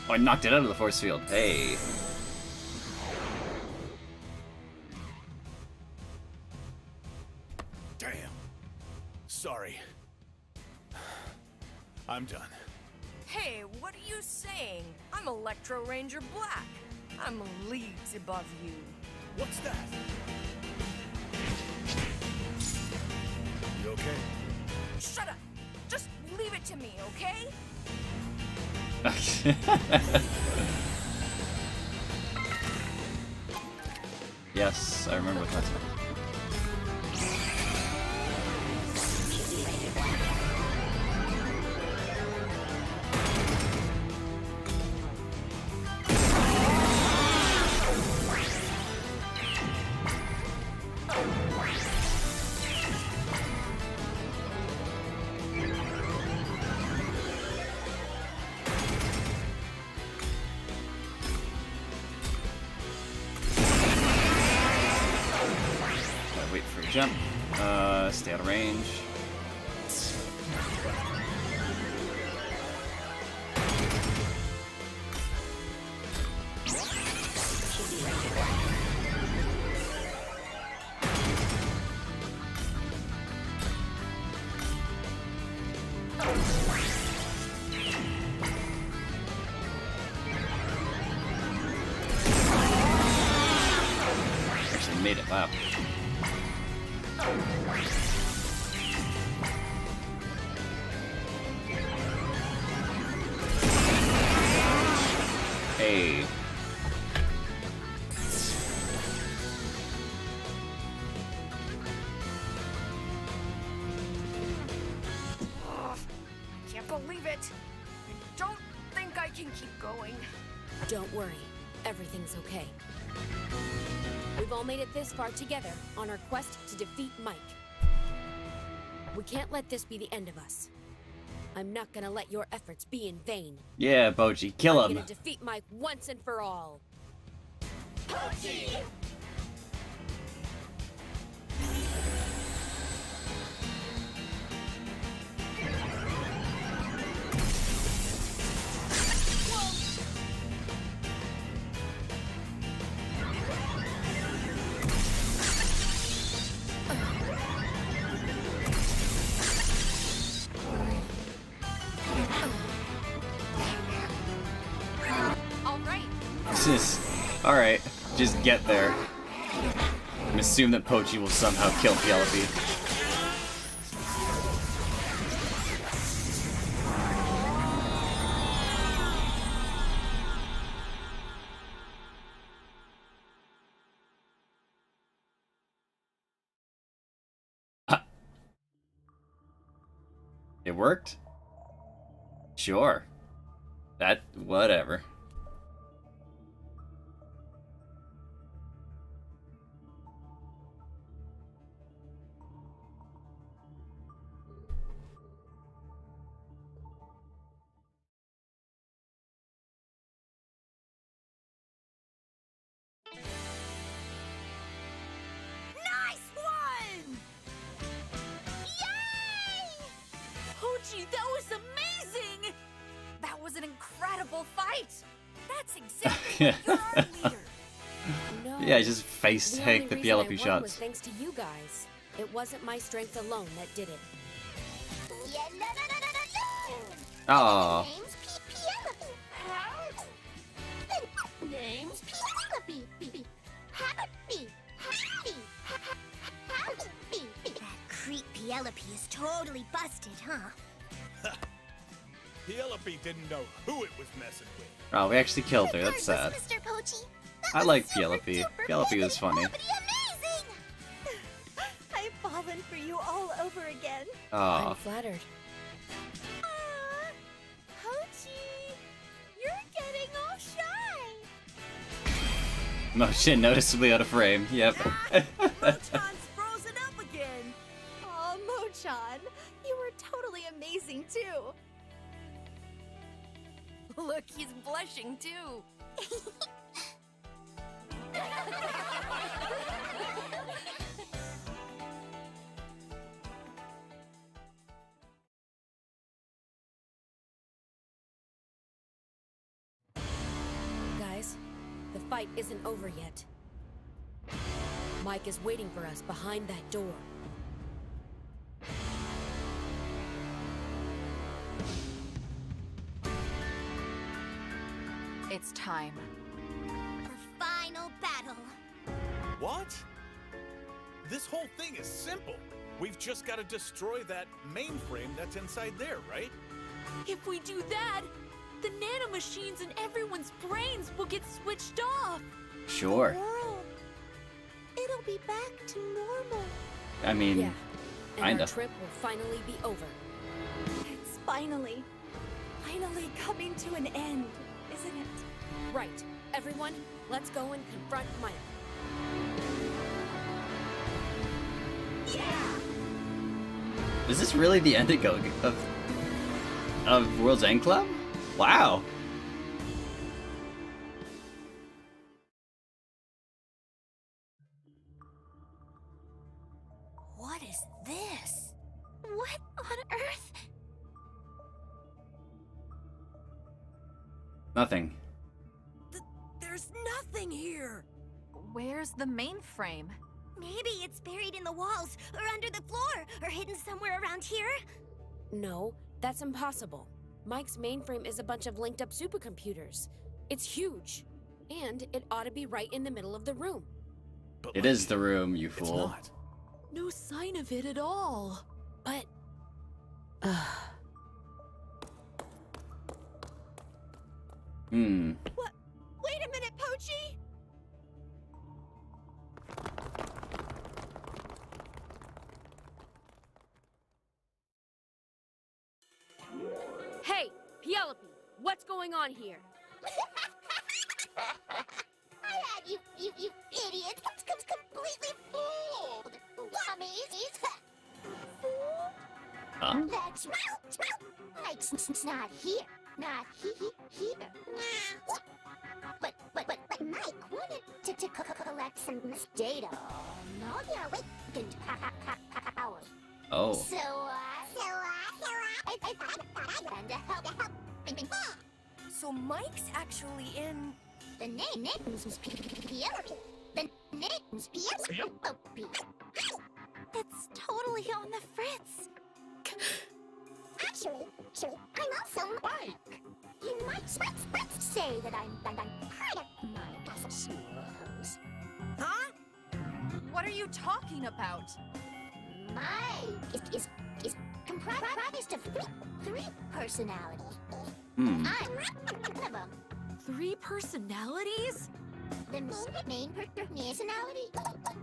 Oh, I knocked it out of the force field. Hey. Damn. Sorry. I'm done. Hey, what are you saying? I'm Electro Ranger Black. I'm leagues above you. What's that? You okay? Shut up! Just leave it to me, okay? Yes, I remember what that's about. Wait for a jump. Stay out of range. Actually made it. Wow. Hey. Can't believe it. I don't think I can keep going. Don't worry. Everything's okay. We've all made it this far together on our quest to defeat Mike. We can't let this be the end of us. I'm not gonna let your efforts be in vain. Yeah, Boji, kill I'm him. gonna defeat Mike once and for all. All right. Alright, just get there. And assume that Pochi will somehow kill Penelope. It worked? Sure. Whatever. Nice one! Yay! Pochi, that was amazing! That was an incredible fight! That's exactly what you're our leader. No. Yeah, I just face The tank only the reason Penelope I won was shots. thanks to you guys. It wasn't my strength alone that did it. Yeah, no, no, no, no, no! Aw. Name's Penelope. Name's Penelope. Happy. That creep Penelope is totally busted, huh? Penelope didn't know who it was messing with. Oh, we actually killed her. That's sad. Mr. Pochi. I like Penelope. Penelope was funny. Amazing! I've fallen for you all over again. Aw. I'm flattered. Pochi, you're getting all shy. Motion noticeably out of frame. Yep. Moton's frozen up again. Aw, Mochan, you were totally amazing too. Look, he's blushing too. Guys, the fight isn't over yet. Mike is waiting for us behind that door. It's time. For final battle. What? This whole thing is simple. We've just got to destroy that mainframe that's inside there, right? If we do that, the nanomachines in everyone's brains will get switched off. Sure. World, it'll be back to normal. I mean, Yeah, and kinda. our trip will finally be over. It's finally coming to an end, isn't it? Right. Everyone, let's go and confront Mike. Is this really the ending of World's End Club? Wow. What is this? What on earth? Nothing. There's nothing here. Where's the mainframe? Maybe it's buried in the walls, or under the floor, or hidden somewhere around here? No, that's impossible. Mike's mainframe is a bunch of linked up supercomputers. It's huge. And it ought to be right in the middle of the room. But It is the room, you It's fool. not. No sign of it at all. But... What? Wait a minute, Pochi! Hey, Penelope, what's going on here? I had you idiots completely fooled. Dummies. Huh? That's Mike's not here. Not here. But Mike wanted to collect some data. No, yeah, wait. Powers. Oh. So I had to help. So Mike's actually in... The name's Penelope. The name's Penelope. It's totally on the fritz. Actually, I'm also Mike. You might say that I'm part of Mike, I suppose. Huh? What are you talking about? Mike is comprised of three personalities. Hmm. I'm one of them. 3 personalities? The main personality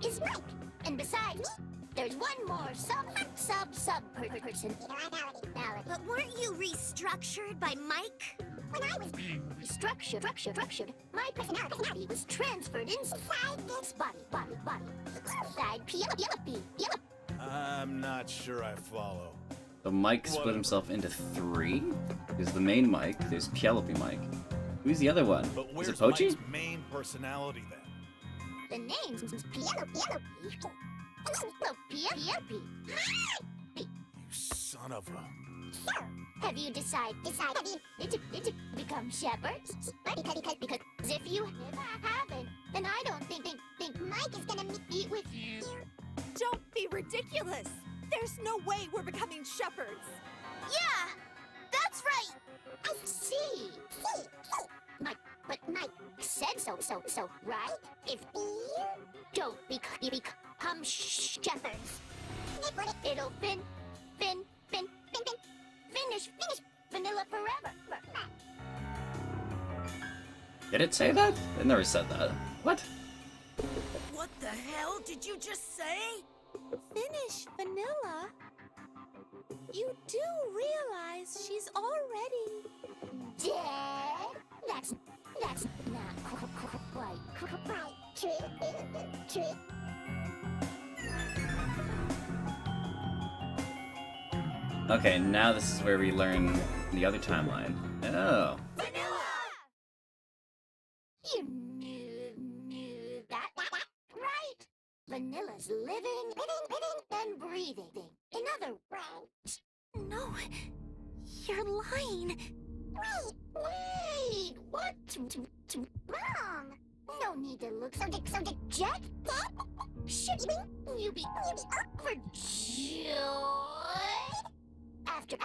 is Mike. And besides, there's one more sub personality. But weren't you restructured by Mike? When I was structured, my personality was transferred inside this body. Inside Penelope. I'm not sure I follow. So Mike split himself into 3? There's the main Mike, there's Penelope Mike. Who's the other one? But Is where's it Pochi? Mike's main personality then? The name's Penelope. Penelope. You son of a... Have you decided to become shepherds? Because if you haven't, then I don't think Mike is gonna meet with you. Don't be ridiculous! There's no way we're becoming shepherds! Yeah, that's right. I see. But Mike said so, right? If you don't become shepherds, it'll finish vanilla forever. Did it say that? It never said that. What? What the hell did you just say? Finish vanilla? You do realize she's already... Dead? That's not quite true. Okay, now this is where we learn the other timeline. Oh. Vanilla and breathing. In other words, no, you're lying. Wait, what's wrong? No need to look so dejected. Should you be overjoyed? After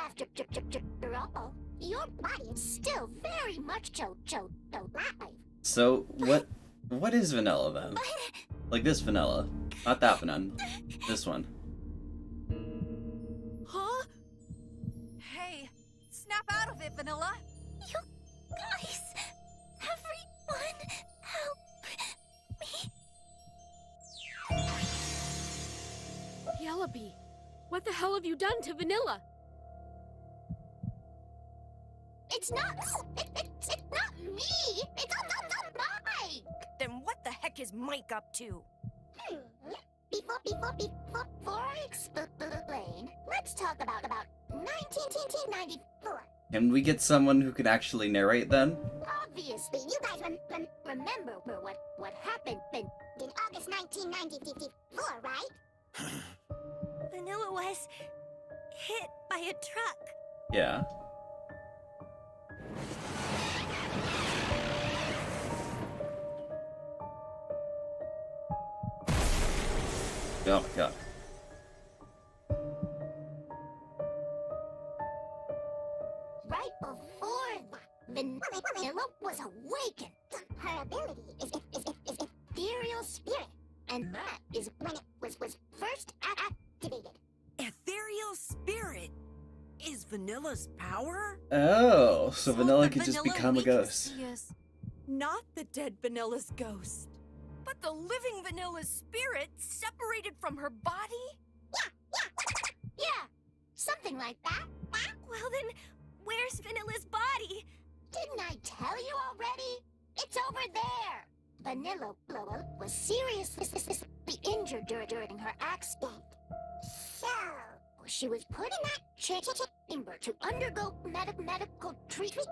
all, your body is still very much alive. So what is vanilla then? Like this vanilla, not that vanilla. This one. Huh? Hey, snap out of it, Vanilla. You guys, everyone, help me. Yellowbee, what the hell have you done to Vanilla? It's not me. It's not Mike. Then what the heck is Mike up to? Before I explain, let's talk about 1994. Can we get someone who can actually narrate then? Obviously, you guys remember what happened in August 1994, right? Vanilla was hit by a truck. Yeah. Oh my god. Right before that, Vanilla was awakened. Her ability is ethereal spirit, and that is when it was first activated. Ethereal spirit is Vanilla's power? Oh, so Vanilla the could just Vanilla become a we can ghost. see is- Not the dead Vanilla's ghost. But the living Vanilla's spirit separated from her body? Yeah, something like that. Well then, where's Vanilla's body? Didn't I tell you already? It's over there. Vanilla was seriously injured during her accident. So, she was put in that chamber to undergo medical treatment.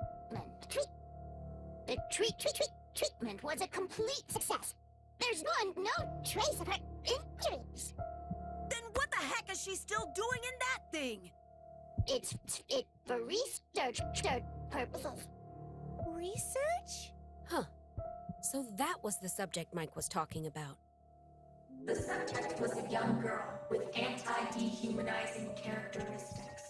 The treatment was a complete success. There's no trace of her injuries. Then what the heck is she still doing in that thing? It's for research purposes. Research? Huh. So that was the subject Mike was talking about. The subject was a young girl with anti-dehumanizing characteristics.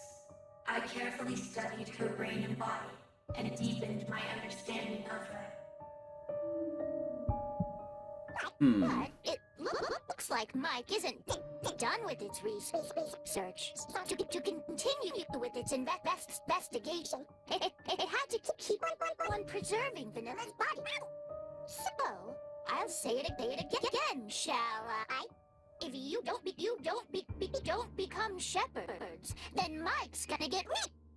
I carefully studied her brain and body and deepened my understanding of her. But it looks like Mike isn't done with its research. To continue with its investigation, it had to keep on preserving Vanilla's body. So, I'll say it again, shall I? If you don't become shepherds, then Mike's gonna get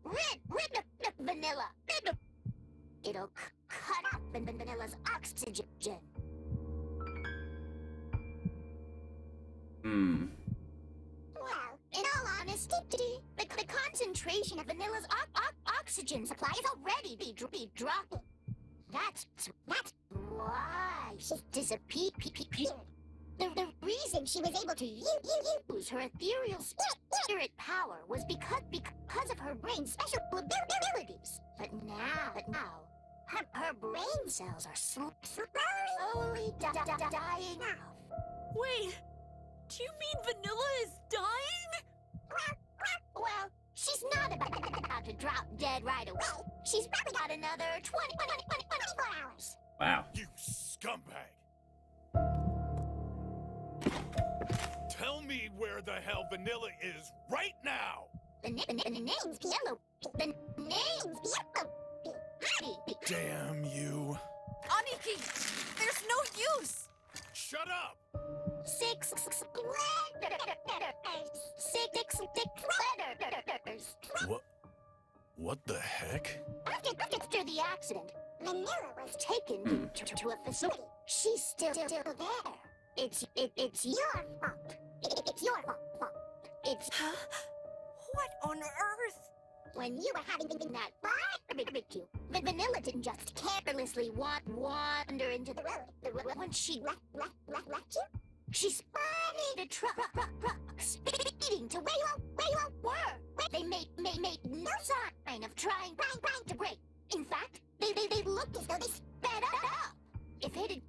rid of Vanilla. It'll cut off Vanilla's oxygen. Well, in all honesty, the concentration of Vanilla's oxygen supply is already be dropping. That's why she disappeared. The reason she was able to use her ethereal spirit power was because of her brain's special abilities. But now, her brain cells are slowly dying out. Wait, do you mean Vanilla is dying? Well, she's not about to drop dead right away. She's probably got another 24 hours. Wow. You scumbag! Tell me where the hell Vanilla is right now! The name's Yellow. The name's Yellow. Damn you. Aniki, there's no use. Shut up! Six letters. What the heck? After the accident, Vanilla was taken to a facility. She's still there. It's your fault. It's your fault. It's What on earth? when you were having that barbecue. Vanilla didn't just carelessly wander into the road. When she left you, she spotted need a truck speeding to where you were. They made no sign of trying to break. In fact, they looked as though they sped up. If it had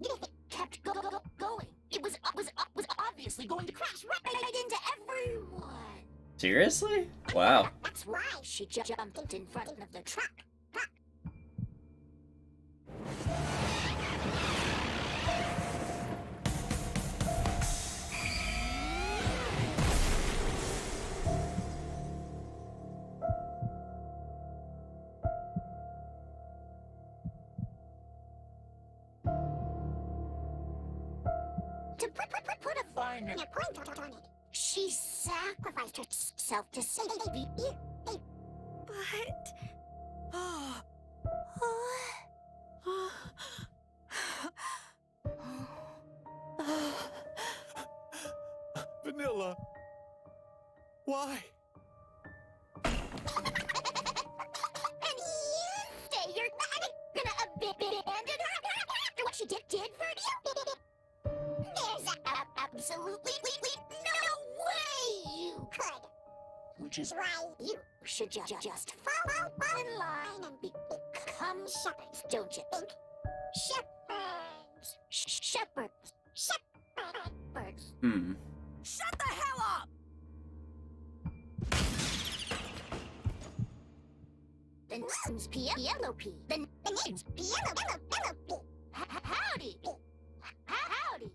kept going, it was obviously going to crash right into everyone. Seriously? Wow. That's why she jumped in front of the truck. To put a fine point on it, she sacrificed herself to save you. But... Oh... Vanilla. Why? And you say you're not gonna abandon her after what she did for you? There's absolutely no way you could. Which is why you should just follow in line and become shepherds, don't you think? Shepherds. Shut the hell up! The name's Yellow Pea. The name's Yellow Pea. Howdy. Howdy.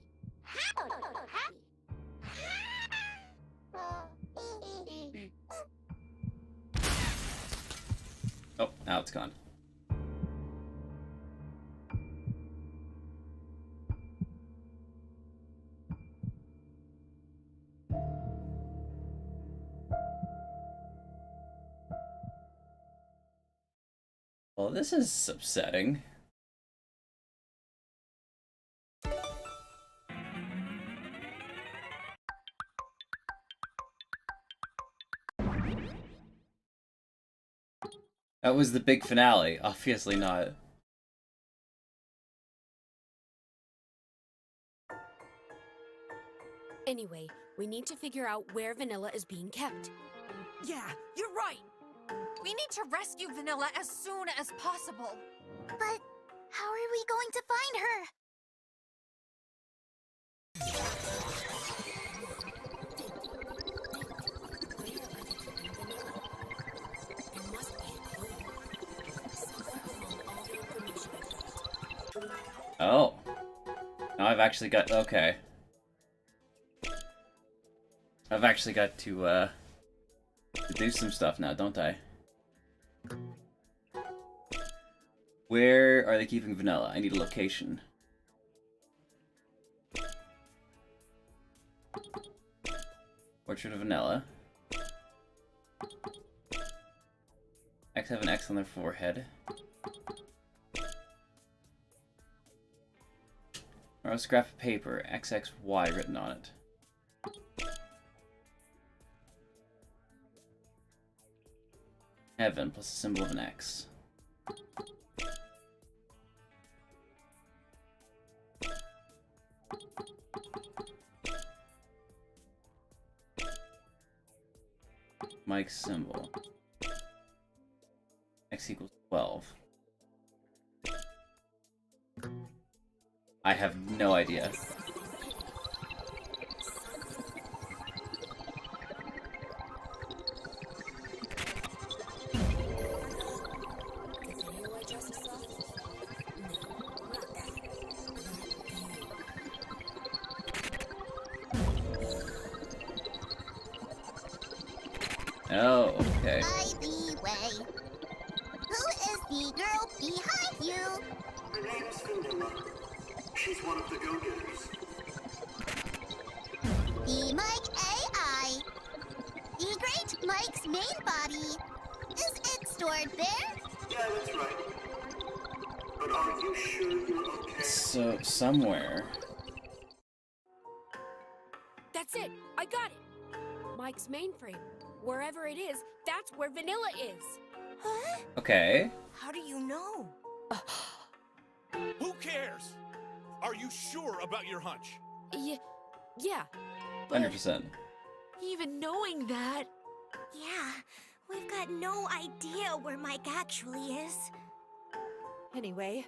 Oh, now it's gone. Well, this is upsetting. That was the big finale. Obviously not. Anyway, we need to figure out where Vanilla is being kept. Yeah, you're right. We need to rescue Vanilla as soon as possible. But how are we going to find her? Oh. Now I've actually got... Okay. I've actually got to do some stuff now, don't I? Where are they keeping Vanilla? I need a location. Portrait of Vanilla. X have an X on their forehead. Or a scrap of paper, XXY written on it. Heaven plus a symbol of an X. MAIK's symbol. X equals 12. I have no idea. Oh, okay. By the way, who is the girl behind you? Her name's Vanilla. She's one of the go-getters. The MAIK AI. The great Mike's main body. Is it stored there? Yeah, that's right. But are you sure you're okay? So, somewhere. That's it! I got it! Mike's mainframe. Wherever it is, that's where Vanilla is. Huh? Okay. How do you know? Who cares? Are you sure about your hunch? Yeah, but 100%. even knowing that, Yeah, we've got no idea where Mike actually is. Anyway,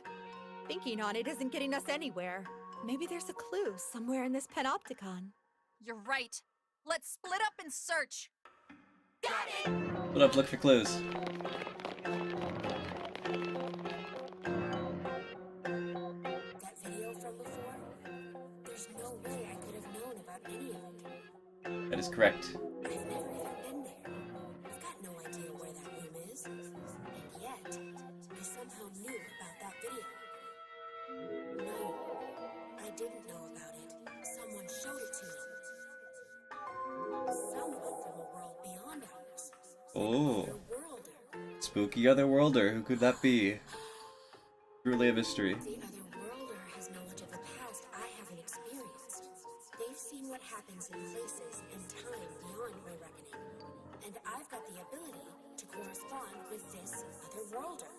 thinking on it isn't getting us anywhere. Maybe there's a clue somewhere in this panopticon. You're right. Let's split up and search. Put up, look for clues. That video from before? There's no way I could have known about any of it. That is correct. I've never even been there. I've got no idea where that room is. And yet, I somehow knew about that video. No, I didn't know about it. Someone showed it to me. Someone from a world beyond ours. Oh. Another worlder. Spooky otherworlder. Who could that be? Truly a mystery. The other worlder has knowledge of a past I haven't experienced. They've seen what happens in places and time beyond my reckoning. And I've got the ability to correspond with this other worlder.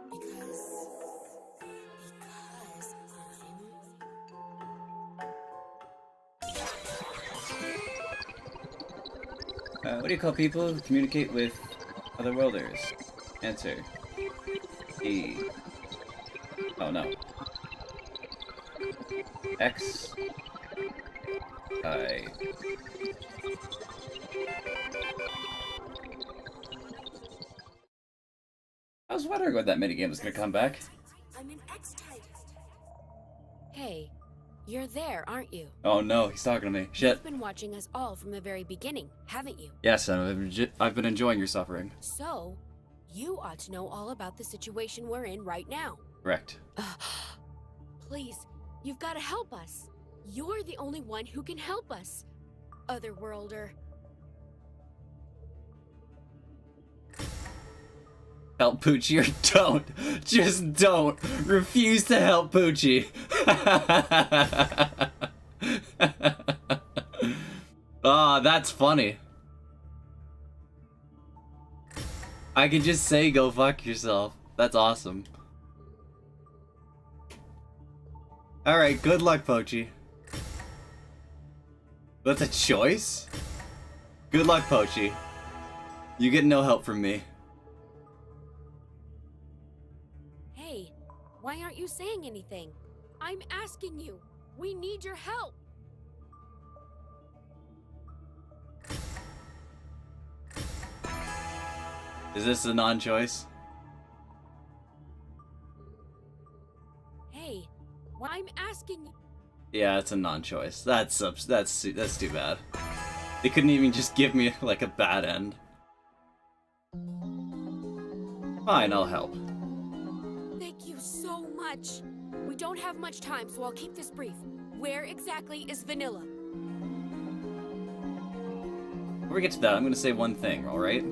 Because I'm... What do you call people who communicate with other worlders? Answer. E. Oh no. X. I. I was wondering when that minigame was gonna come back. I'm an X-type. hey, you're there, aren't you? Oh no, he's talking to me. Shit. You've been watching us all from the very beginning, haven't you? Yes, I've been enjoying your suffering. So, you ought to know all about the situation we're in right now. Correct. Please, you've got to help us. You're the only one who can help us, Otherworlder. Help Poochie or don't. Just don't. Refuse to help Poochie. Ah, that's funny. I could just say go fuck yourself. That's awesome. Alright, good luck, Pochi. That's a choice? Good luck, Pochi. You get no help from me. Hey, why aren't you saying anything? I'm asking you. We need your help. Is this a non-choice? Hey, why I'm asking you. Yeah, it's a non-choice. That's too bad. They couldn't even just give me like a bad end. Fine, I'll help. Thank you so much. We don't have much time, so I'll keep this brief. Where exactly is Vanilla? Before we get to that, I'm gonna say one thing, alright?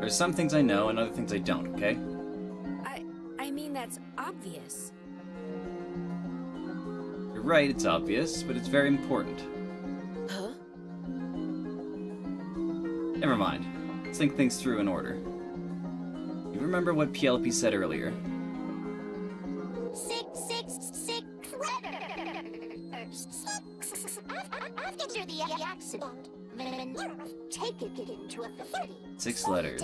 There's some things I know and other things I don't, okay? I mean, that's obvious. You're right, it's obvious, but it's very important. Huh? Never mind. Let's think things through in order. You remember what PLP said earlier? 666 letters. After the accident, taken it into a facility. 6 letters.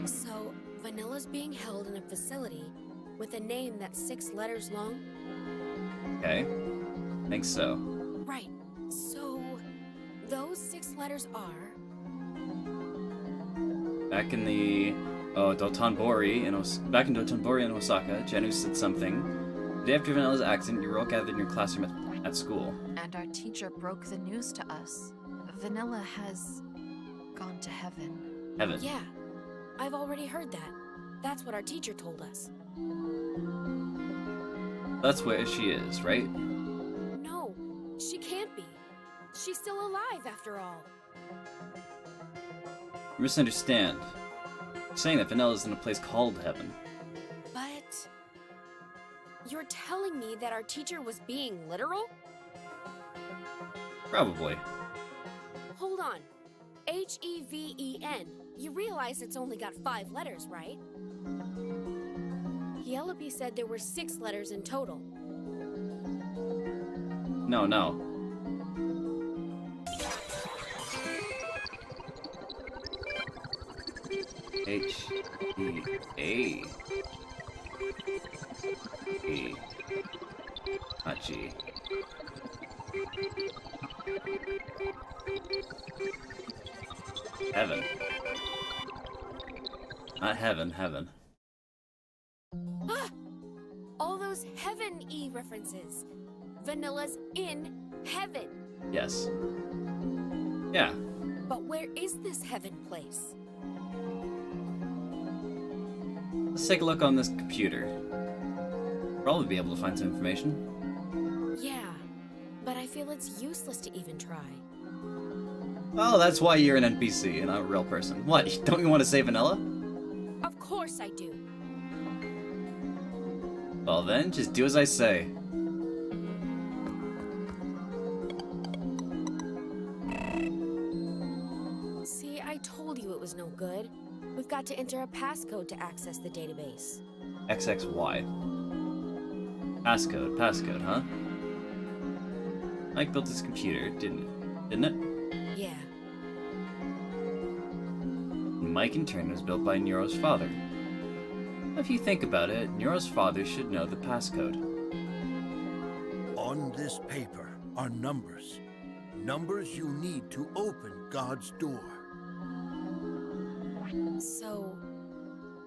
So, Vanilla's being held in a facility with a name that's 6 letters long? Okay. Think so. Right. So, those 6 letters are... Back in the back in Dotonbori in Osaka, Jenu said something. The day after Vanilla's accident, you were all gathered in your classroom at school. And our teacher broke the news to us. Vanilla has gone to heaven. Heaven. Yeah, I've already heard that. That's what our teacher told us. That's where she is, right? No, she can't be. She's still alive after all. You misunderstand. You're saying that Vanilla's in a place called Heaven. But... you're telling me that our teacher was being literal? Probably. Hold on. H-E-V-E-N. You realize it's only got 5 letters, right? Yellowby said there were 6 letters in total. No, no. H E A E. Not G. Heaven. Not heaven, heaven. Ah! All those heaven-y references. Vanilla's in heaven. Yes. Yeah. But where is this heaven place? Let's take a look on this computer. Probably be able to find some information. Yeah, but I feel it's useless to even try. Oh, that's why you're an NPC and not a real person. What, don't you want to say Vanilla? Of course I do. Well then, just do as I say. See, I told you it was no good. We've got to enter a passcode to access the database. XXY. Passcode, huh? Mike built his computer, didn't it? Yeah. Mike in turn was built by Nero's father. If you think about it, Nero's father should know the passcode. On this paper are numbers. Numbers you need to open God's door. So,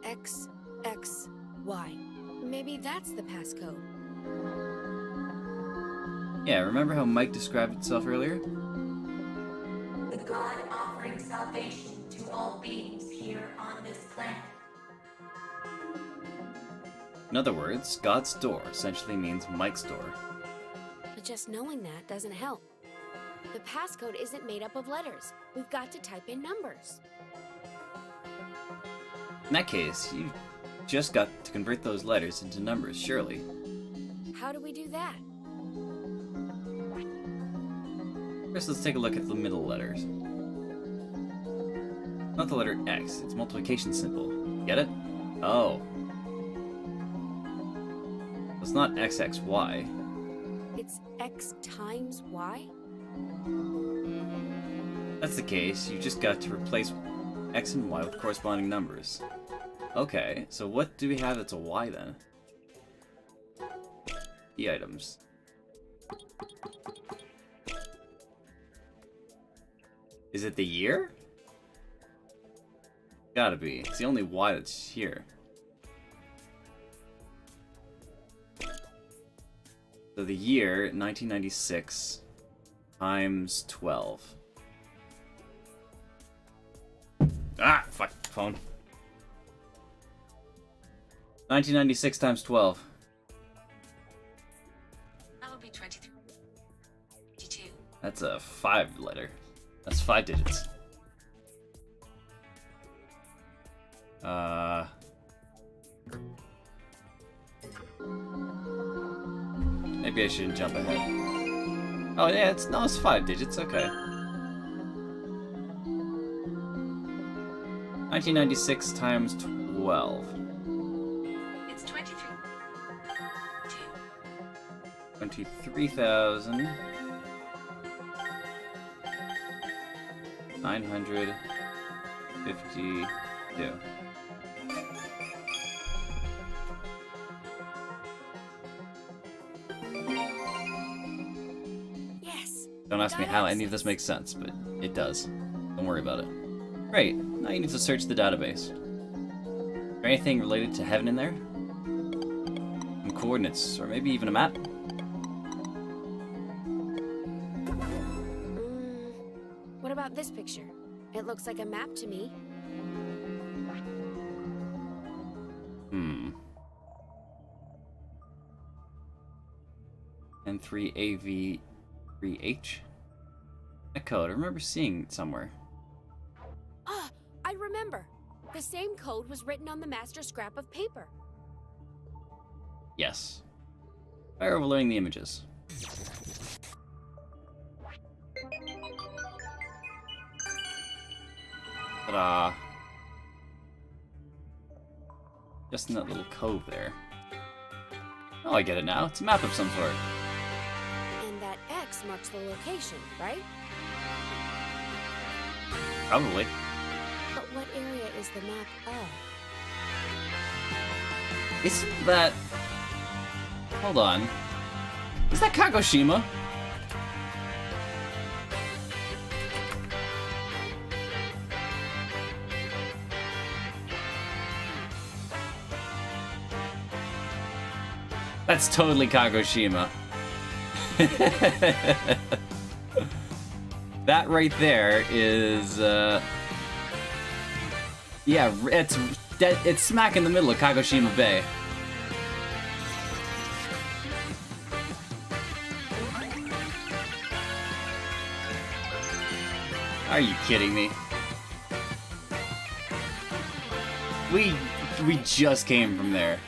XXY. Maybe that's the passcode. Yeah, remember how Mike described itself earlier? The God offering salvation to all beings here on this planet. In other words, God's door essentially means Mike's door. But just knowing that doesn't help. The passcode isn't made up of letters. We've got to type in numbers. In that case, you just got to convert those letters into numbers, surely. How do we do that? First, let's take a look at the middle letters. Not the letter X, it's multiplication symbol. Get it? Oh. It's not XXY. It's X times Y? That's the case, you just got to replace X and Y with corresponding numbers. Okay, so what do we have that's a Y then? The items. Is it the year? Gotta be. It's the only Y that's here. So the year, 1996, times 12. Ah, fuck, phone. 1996 times 12. That would be 23. 22. That's a 5 letter. That's 5 digits. Maybe I shouldn't jump ahead. Oh yeah, it's 5 digits, okay. 1996 times 12. It's 23. 23,000. 952. Yes. Don't ask me how any of this makes sense, but it does. Don't worry about it. Great, now you need to search the database. Is there anything related to heaven in there? Some coordinates, or maybe even a map? What about this picture? It looks like a map to me. N3AV3H? That code, I remember seeing it somewhere. Ah, I remember. The same code was written on the master scrap of paper. Yes. Try overlaying the images. Ta-da! Just in that little cove there. Oh, I get it now. It's a map of some sort. And that X marks the location, right? Probably. But what area is the map of? Isn't that... Hold on. Is that Kagoshima? That's totally Kagoshima. That right there is, yeah, it's smack in the middle of Kagoshima Bay. Are you kidding me? We just came from there.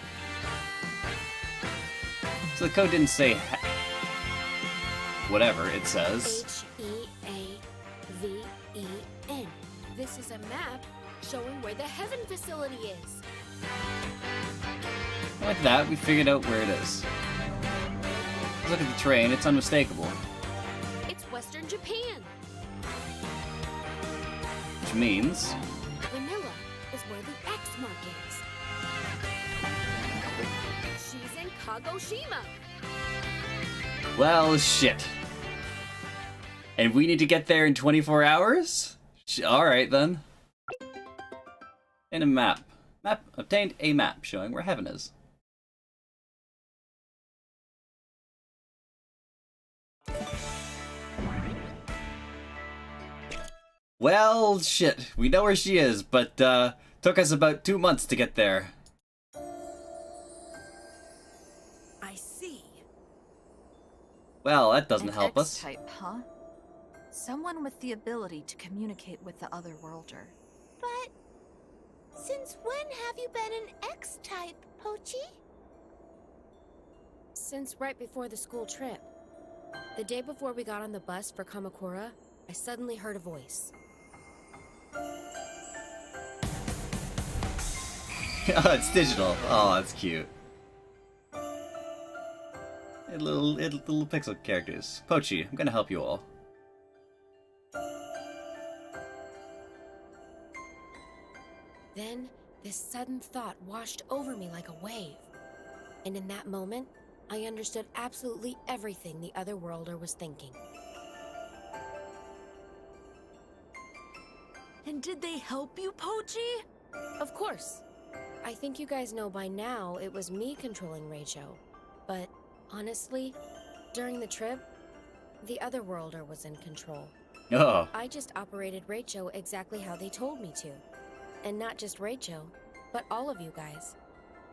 So the code didn't say whatever it says. Heaven. This is a map showing where the Heaven facility is. Like that, we figured out where it is. Look at the terrain, it's unmistakable. It's Western Japan. Which means... Vanilla is where the X mark is. She's in Kagoshima. Well, shit. And we need to get there in 24 hours? Alright then. And a map. Obtained a map showing where heaven is. Well, shit. We know where she is, but took us about 2 months to get there. I see. Well, that doesn't An help us. X-type, huh? Someone with the ability to communicate with the Otherworlder. But since when have you been an X-type, Pochi? Since right before the school trip. The day before we got on the bus for Kamakura, I suddenly heard a voice. Oh, it's digital. Oh, that's cute. Little pixel characters. Pochi, I'm gonna help you all. Then, this sudden thought washed over me like a wave. And in that moment, I understood absolutely everything the Otherworlder was thinking. And did they help you, Pochi? Of course. I think you guys know by now it was me controlling Rachel. But honestly, during the trip, the Otherworlder was in control. Oh. I just operated Rachel exactly how they told me to. And not just Rachel, but all of you guys.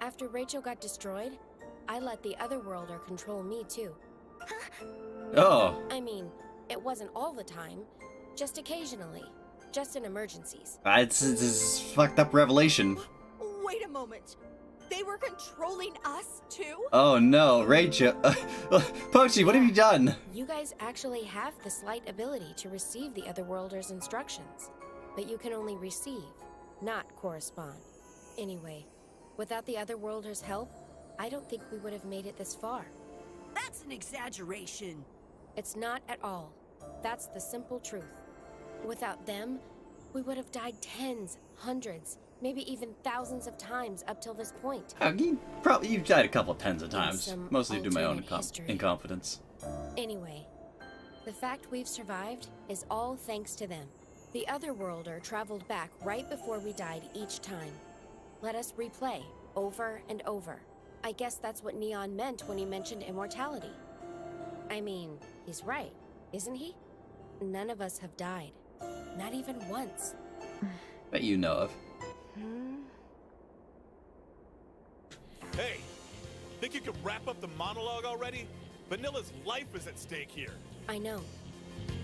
After Rachel got destroyed, I let the Otherworlder control me too. Oh. I mean, it wasn't all the time, just occasionally, just in emergencies. It's a fucked up revelation. Wait a moment. They were controlling us too? Oh no, Rachel. Pochi, what have you done? You guys actually have the slight ability to receive the Otherworlder's instructions, but you can only receive, not correspond. Anyway, without the Otherworlder's help, I don't think we would have made it this far. That's an exaggeration. It's not at all. That's the simple truth. Without them, we would have died tens, hundreds, maybe even thousands of times up till this point. You've died a couple tens of times, some mostly due to my own alternate history. incompetence. Anyway, the fact we've survived is all thanks to them. The Otherworlder traveled back right before we died each time. Let us replay, over and over. I guess that's what Neon meant when he mentioned immortality. I mean, he's right, isn't he? None of us have died. Not even once. That you know of. Hey, think you could wrap up the monologue already? Vanilla's life is at stake here. I know.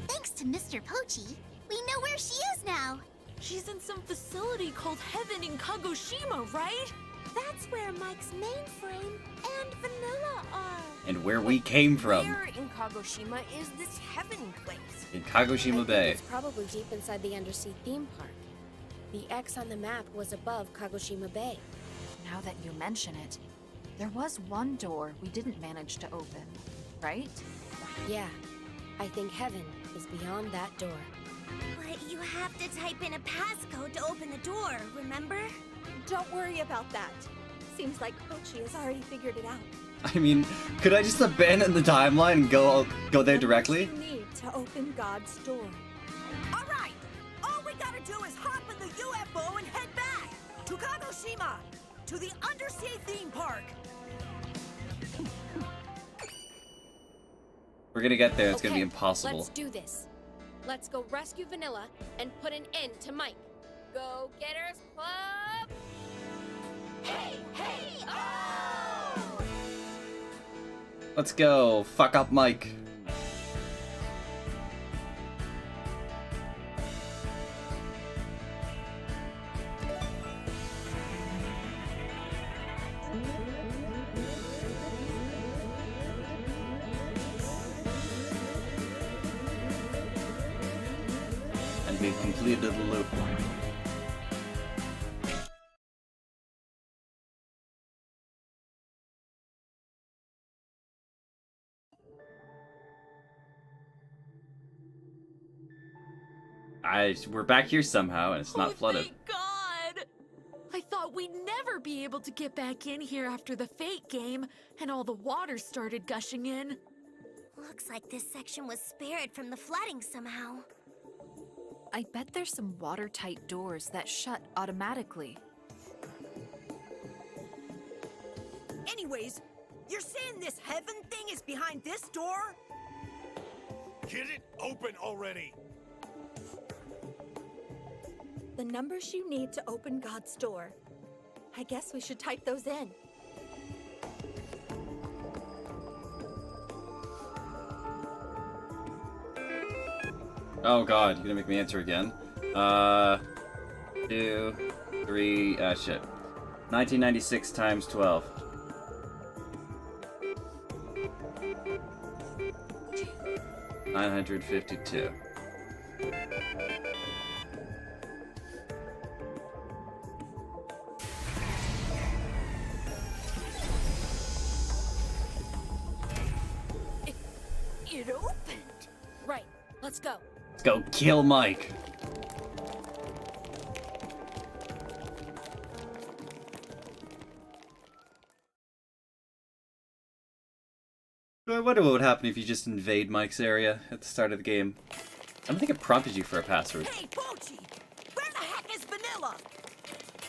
Thanks to Mr. Pochi, we know where she is now. She's in some facility called Heaven in Kagoshima, right? That's where Mike's mainframe and Vanilla are. And where we came from. Where in Kagoshima is this Heaven place? In I Kagoshima think Bay. it's probably deep inside the undersea theme park. The X on the map was above Kagoshima Bay. Now that you mention it, there was one door we didn't manage to open, right? Yeah, I think heaven is beyond that door. But you have to type in a passcode to open the door, remember? Don't worry about that. Seems like Pochi has already figured it out. I mean, could I just abandon the timeline and go there directly? You need to open God's door. All right! All we gotta do is hop in the UFO and head back to Kagoshima, to the undersea theme park. We're gonna get there. It's gonna be Okay, impossible. Let's do this. Let's go rescue Vanilla and put an end to Mike. Go Getters Club! Hey, hey, oh! Let's go. Fuck up Mike. And we've completed the loop. We're back here somehow, and it's not flooded. Thank God! I thought we'd never be able to get back in here after the Fate game, and all the water started gushing in. Looks like this section was spared from the flooding somehow. I bet there's some watertight doors that shut automatically. Anyways, you're saying this heaven thing is behind this door? Get it open already! The numbers you need to open God's door. I guess we should type those in. Oh god, you're gonna make me answer again. 2, 3, shit. 1996 times 12. $952. It opened! Right, let's go. Let's go kill Mike. I wonder what would happen if you just invade Mike's area at the start of the game. I don't think it prompted you for a password. Hey, Pochi! Where the heck is Vanilla?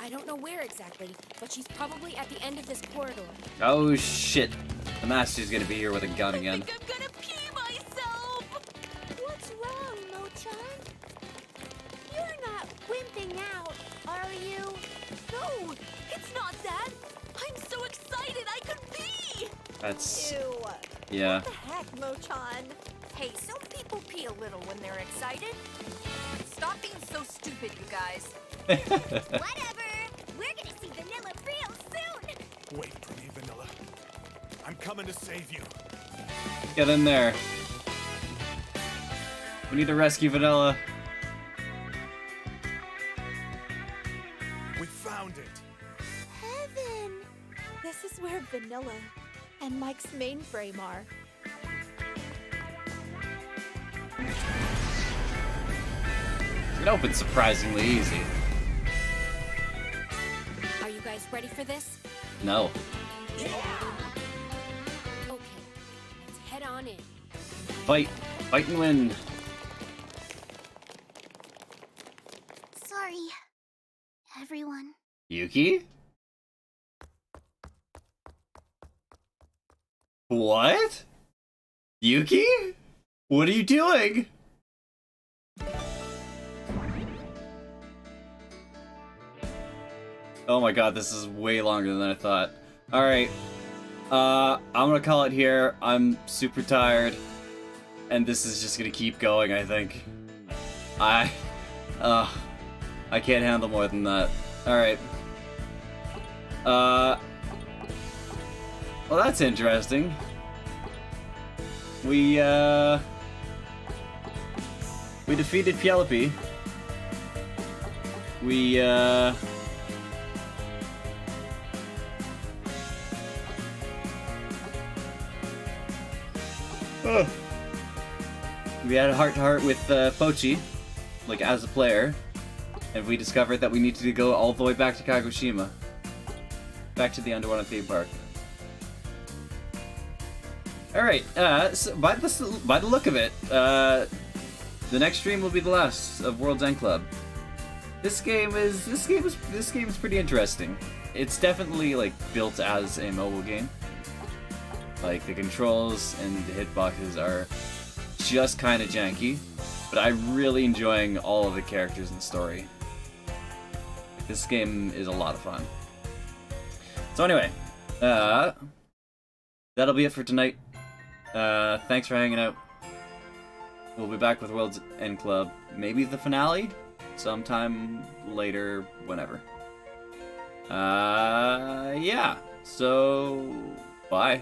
I don't know where exactly, but she's probably at the end of this corridor. Oh shit. The master's gonna be here with a gun again. I think I'm gonna pee myself! What's wrong, Mo-chan? You're not wimping out, are you? No, it's not that! I'm so excited I could pee! That's... Ew. yeah. What the heck, Mo-chan? Hey, some people pee a little when they're excited. Stop being so stupid, you guys. Whatever. We're gonna see Vanilla real soon. Wait for me, Vanilla. I'm coming to save you. Get in there. We need to rescue Vanilla. We found it. Heaven. This is where Vanilla and Mike's mainframe are. It opened surprisingly easy. Are you guys ready for this? No. Okay, let's head on in. Fight. Fight and win. Sorry, everyone. Yuki? What? Yuki? What are you doing? Oh my god, this is way longer than I thought. Alright. I'm gonna call it here. I'm super tired. And this is just gonna keep going, I think. I can't handle more than that. Alright. Well, that's interesting. We defeated Penelope. We, we had a heart-to-heart with Pochi, like, as a player, and we discovered that we needed to go all the way back to Kagoshima. Back to the underwater theme park. Alright, so by the look of it, the next stream will be the last of World's End Club. This game is pretty interesting. It's definitely like built as a mobile game. Like the controls and the hitboxes are just kind of janky, but I'm really enjoying all of the characters and story. This game is a lot of fun. So anyway, that'll be it for tonight. Thanks for hanging out. We'll be back with World's End Club, maybe the finale, sometime later, whenever. Yeah, so bye.